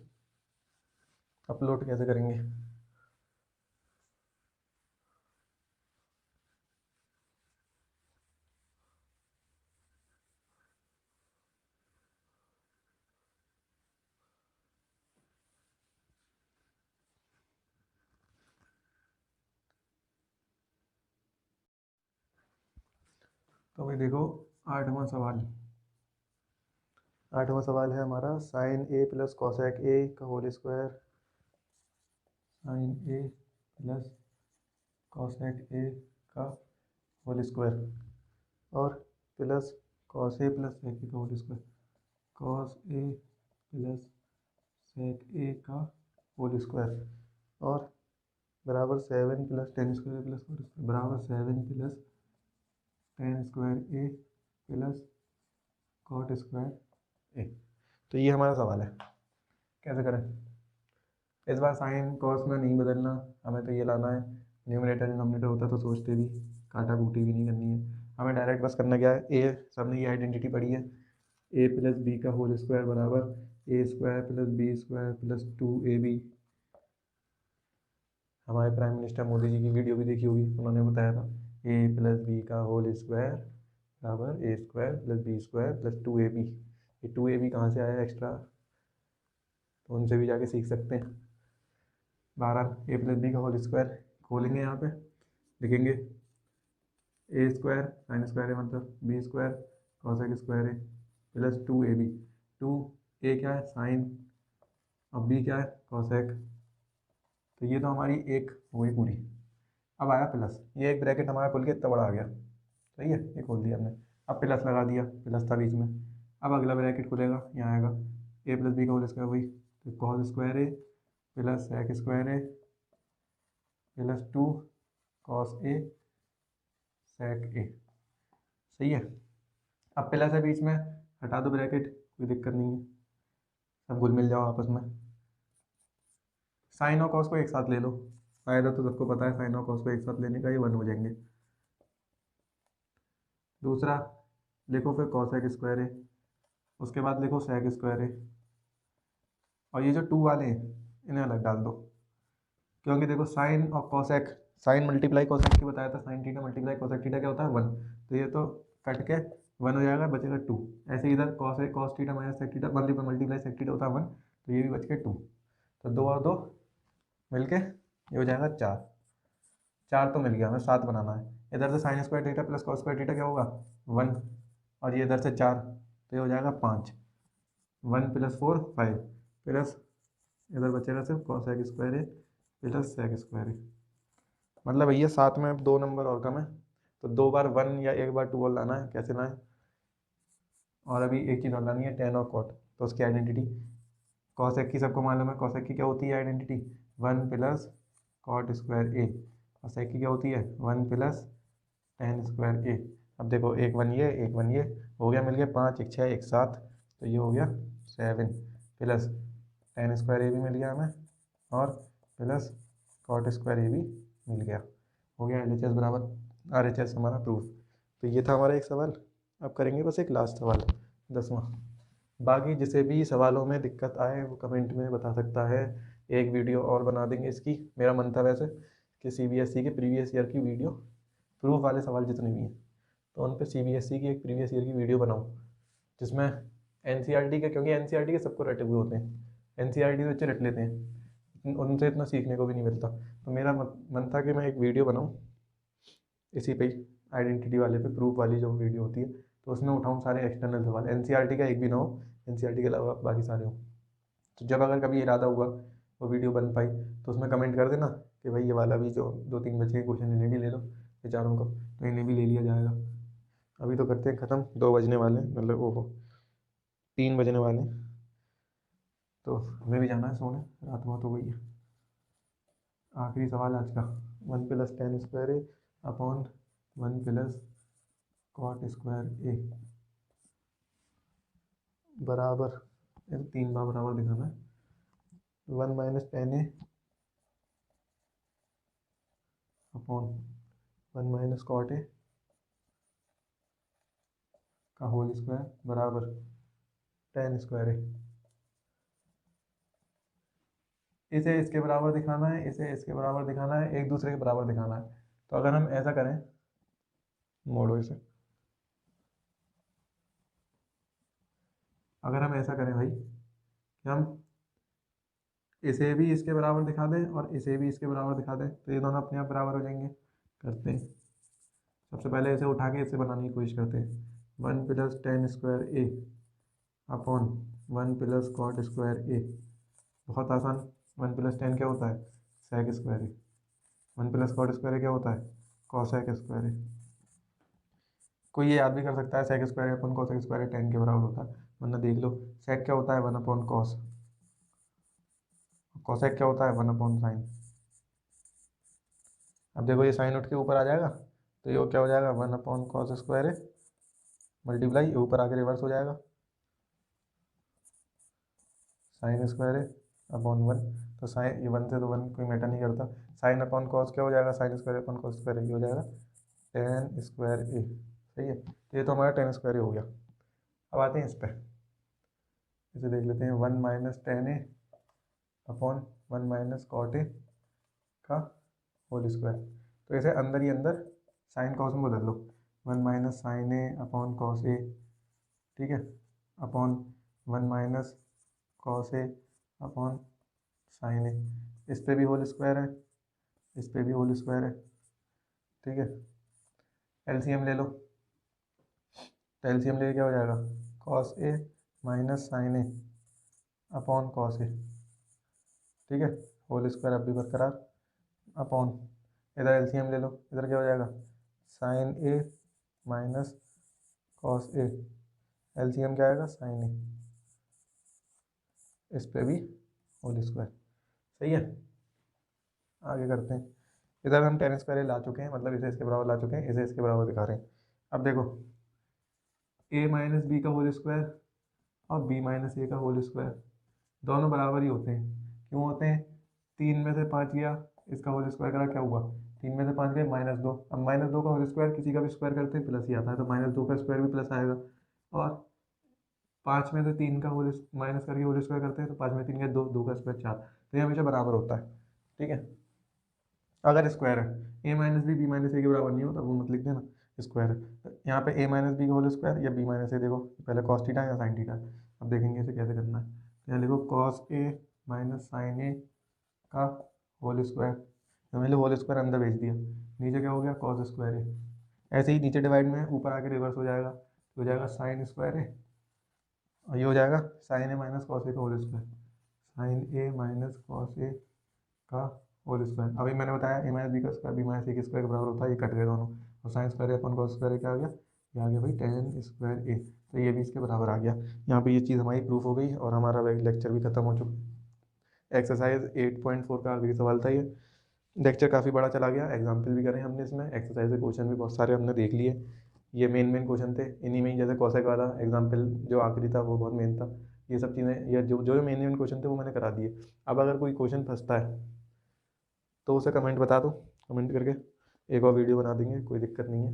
अपलोड कैसे करेंगे। तो भाई देखो 8वां सवाल, 8वां सवाल है हमारा sine A plus cosec A का whole square sine A plus cosec A का होल स्क्वायर और plus cos A plus sec A का whole square, cos A plus sec A का होल स्क्वायर और बराबर 7 plus tan square plus cot square बराबर 7 plus tan square A plus cot square A. तो ये हमारा सवाल है, कैसे करें। इस बार साइन कॉस में नहीं बदलना, हमें तो ये लाना है, न्यूमरेटर डिनोमिनेटर होता तो सोचते भी, काटा कूटी भी नहीं करनी है, हमें डायरेक्ट बस करना क्या है, ए सबने ये आइडेंटिटी पढ़ी है, ए प्लस बी का होल स्क्वायर बराबर A square plus B square plus 2ab। हमारे प्राइम मिनिस्टर मोदी जी की वीडियो भी देखी होगी, उन्होंने बताया था ए प्लस बी का होल स्क्वायर बराबर A square plus B square plus 2ab। ये 2ab कहाँ से आया एक्स्ट्रा, तो उनसे भी जाके सीख सकते हैं। बहरहाल ए प्लस बी का होल स्क्वायर खोलेंगे, यहाँ पे लिखेंगे ए स्क्वायर साइन स्क्वायर है मतलब बी स्क्वायर कॉसेक स्क्वायर है प्लस 2ab। 2a क्या है साइन और b क्या है कॉसेक। तो ये तो हमारी एक हो गई पूरी। अब आया प्लस, ये एक ब्रैकेट हमारा खुल के इतना बड़ा आ गया, सही है, ये खोल दिया हमने। अब प्लस लगा दिया, प्लस था बीच में। अब अगला ब्रैकेट खुलेगा, यहाँ आएगा ए प्लस बी का होल स्क्वायर, वही तो cos square A plus sec square A plus 2 cos A sec ए, सही है। अब प्लस है बीच में, हटा दो ब्रैकेट, कोई दिक्कत नहीं है, सब घुल मिल जाओ आपस में। साइन और कॉस को एक साथ ले लो, फायदा तो सबको पता है साइन और कॉस को एक साथ लेने का, ये 1 हो जाएंगे। दूसरा लिखो फिर कॉसेक स्क्वायर है, उसके बाद लिखो सेक स्क्वायर है, और ये जो 2 वाले हैं इन्हें अलग डाल दो, क्योंकि देखो साइन और कॉसेक, साइन मल्टीप्लाई कॉसेक की बताया था, sine theta multiply cosec theta क्या होता है 1, तो ये तो कट के 1 हो जाएगा, बचेगा 2। ऐसे इधर cos theta minus sec theta multiply sec theta होता है 1, तो ये भी बच के 2, तो 2 और 2 मिलके ये हो जाएगा 4। 4 तो मिल गया, हमें 7 बनाना है। इधर से sign square theta plus cos square theta क्या होगा 1, और ये इधर से 4, तो ये हो जाएगा 5। 1 प्लस 4 5 प्लस इधर बचेगा सिर्फ कॉसेक स्क्वायर है प्लस सेक स्क्वायर है। मतलब भैया 7 में 2 नंबर और कम है, तो 2 बार 1 या 1 बार 2 और लाना है, कैसे लाएं। और अभी एक चीज़ और लानी है टेन और कॉट, तो उसकी आइडेंटिटी कॉसेक की सबको मालूम है, कॉसेक की क्या होती है identity 1 plus cot square A, और सेक की क्या होती है 1 प्लस टेन स्क्वायर ए। अब देखो एक 1 ये एक 1 ये हो गया, मिल गया 5 1 6 1 7, तो ये हो गया 7 प्लस टेन स्क्वायर ए भी मिल गया हमें, और प्लस कॉट स्क्वायर ए भी मिल गया, हो गया LHS बराबर RHS हमारा प्रूफ। तो ये था हमारा एक सवाल। अब करेंगे बस एक लास्ट सवाल 10वां। बाकी जिसे भी सवालों में दिक्कत आए वो कमेंट में बता सकता है, एक वीडियो और बना देंगे इसकी। मेरा मन था वैसे कि CBSE के प्रीवियस ईयर की वीडियो, प्रूफ वाले सवाल जितने भी हैं तो उन पर CBSE की एक प्रीवियस ईयर की वीडियो बनाऊँ, जिसमें NCERT के, क्योंकि NCERT के सबको रटे हुए होते हैं, NCERT बच्चे रट लेते हैं, उनसे इतना सीखने को भी नहीं मिलता। तो मेरा मन था कि मैं एक वीडियो बनाऊँ इसी पे, आइडेंटिटी वाले पे, प्रूफ वाली जो वीडियो होती है, तो उसमें उठाऊँ सारे एक्सटर्नल सवाल, NCERT का एक भी ना हो, NCERT के अलावा बाकी सारे हों। तो जब अगर कभी इरादा हुआ वो वीडियो बन पाई तो उसमें कमेंट कर देना कि भाई ये वाला भी जो 2-3 बच्चे के क्वेश्चन इन्हें भी ले लो बेचारों को, तो इन्हें भी ले लिया जाएगा। अभी तो करते हैं ख़त्म, 2 बजने वाले हैं, मतलब वो 3 बजने वाले हैं, तो हमें भी जाना है सोने, रात बहुत हो गई है। आखिरी सवाल आज का, 1 plus tan square A upon 1 plus cot square A बराबर, 3 बार बराबर दिखाना है, 1 minus tan A upon 1 minus cot A का होल स्क्वायर बराबर टेन स्क्वायर ए। इसे इसके बराबर दिखाना है, इसे इसके बराबर दिखाना है, एक दूसरे के बराबर दिखाना है। तो अगर हम ऐसा करें, मोड़ो इसे, अगर हम ऐसा करें भाई कि हम इसे भी इसके बराबर दिखा दें और इसे भी इसके बराबर दिखा दें, तो ये दोनों अपने आप बराबर हो जाएंगे। करते हैं, सबसे पहले इसे उठा के इसे बनाने की कोशिश करते हैं। 1 plus tan square A upon 1 plus cot square ए, बहुत आसान। 1 प्लस टेन क्या होता है सेक स्क्वायर ए। 1 प्लस कॉट स्क्वायर ए क्या होता है, कॉसेक स्क्वायर ए। कोई ये याद भी कर सकता है सेक स्क्वायर ए अपन कॉसेक स्क्वायर ए टेन के बराबर होता है, वरना देख लो सेक क्या होता है 1/cos, कॉसेक क्या होता है 1/sin। अब देखो ये साइन उठ के ऊपर आ जाएगा तो ये क्या हो जाएगा 1/cos स्क्वायर ए मल्टीप्लाई ये ऊपर आके रिवर्स हो जाएगा साइन स्क्वायर ए अपॉन 1। तो साइन ये 1 से तो 1 कोई मैटर नहीं करता, साइन अपॉन कॉस क्या हो जाएगा sine square upon cos square A हो जाएगा टेन स्क्वायर ए। सही है, तो ये तो हमारा टेन स्क्वायर ए हो गया। अब आते हैं इस पर, इसे देख लेते हैं 1 minus tan A upon 1 minus cot A का होल स्क्वायर। तो इसे अंदर ही अंदर साइन कॉस में बदल लो, 1 minus sine A upon cos A, ठीक है, upon 1 minus cos A upon sine ए। इस पे भी होल स्क्वायर है, इस पे भी होल स्क्वायर है, ठीक है। एलसीएम ले लो, तो एलसीएम ले क्या हो जाएगा cos A minus sine A upon cos A, ठीक है, होल स्क्वायर अब भी बरकरार अपॉन इधर एलसीएम ले लो, इधर क्या हो जाएगा sign A minus cos A, LCM क्या आएगा साइन ए, इस पे भी होल स्क्वायर। सही है, आगे करते हैं। इधर हम टेन स्क्वायर ला चुके हैं, मतलब इसे इसके बराबर ला चुके हैं, इसे इसके बराबर दिखा रहे हैं। अब देखो a माइनस बी का होल स्क्वायर और b माइनस ए का होल स्क्वायर दोनों बराबर ही होते हैं। क्यों होते हैं, 3 में से 5 गया इसका होल स्क्वायर करा क्या हुआ 3 में से 5 गए -2। अब -2 का होल स्क्वायर किसी का भी स्क्वायर करते हैं प्लस ही आता है, तो -2 का स्क्वायर भी प्लस आएगा। और 5 में से 3 का होल माइनस करके होल स्क्वायर करते हैं तो 5 में 3 का 2, 2 का स्क्वायर 4, तो ये हमेशा बराबर होता है, ठीक है। अगर स्क्वायर है a माइनस बी माइनस ए के बराबर नहीं होता वो मत लिख देना, स्क्वायर है यहाँ पे a माइनस बी का होल स्क्वायर या b माइनस ए, देखो पहले कॉस थीटा या साइन थीटा। अब देखेंगे इसे कैसे करना है। तो यहाँ लिखो कॉस ए माइनस साइन ए का होल स्क्वायर, तो मैंने होल स्क्वायर अंदर भेज दिया, नीचे क्या हो गया कॉस स्क्वायर ए। ऐसे ही नीचे डिवाइड में ऊपर आके रिवर्स हो जाएगा, तो हो जाएगा साइन स्क्वायर ए और ये हो जाएगा साइन ए माइनस कॉस ए का whole square, sine A minus cos ए का होल स्क्वायर। अभी मैंने बताया ए माइनस बी का स्क्वायर बी माइनस ए के स्क्वायर के बराबर होता है, ये कट गए दोनों, और sine square upon cos square क्या आ गया, ये आ गया भाई टेन स्क्वायर ए, तो ये भी इसके बराबर आ गया। यहाँ पे ये चीज़ हमारी प्रूफ हो गई और हमारा लेक्चर भी खत्म हो चुका। एक्सरसाइज 8.4 का आखिरी सवाल था ये। लेक्चर काफ़ी बड़ा चला गया, एग्जाम्पल भी करें हमने इसमें, एक्सरसाइज के क्वेश्चन भी बहुत सारे हमने देख लिए। ये मेन क्वेश्चन थे, इन्हीं में ही जैसे कॉसेक वाला एग्जाम्पल जो आखिरी था वो बहुत मेन था। ये सब चीज़ें या जो जो मेन क्वेश्चन थे वो मैंने करा दिए। अब अगर कोई क्वेश्चन फंसता है तो उसे कमेंट बता दो, कमेंट करके एक और वीडियो बना देंगे, कोई दिक्कत नहीं है।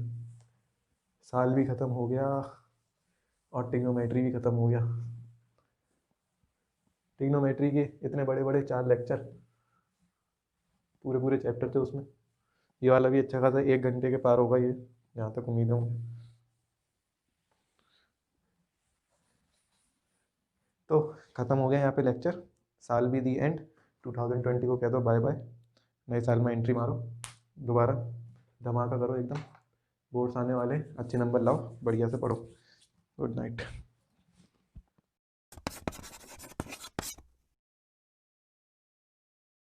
साल भी ख़त्म हो गया और ट्रिग्नोमेट्री भी ख़त्म हो गया। ट्रिग्नोमेट्री के इतने बड़े बड़े 4 लेक्चर, पूरे पूरे चैप्टर थे उसमें। ये वाला भी अच्छा खासा 1 घंटे के पार होगा ये, जहाँ तक उम्मीद है मुझे। तो ख़त्म हो गया यहाँ पे लेक्चर, साल भी दी एंड। 2020 को कह दो बाय बाय, नए साल में एंट्री मारो, दोबारा धमाका करो एकदम। बोर्ड्स आने वाले, अच्छे नंबर लाओ, बढ़िया से पढ़ो। Good night.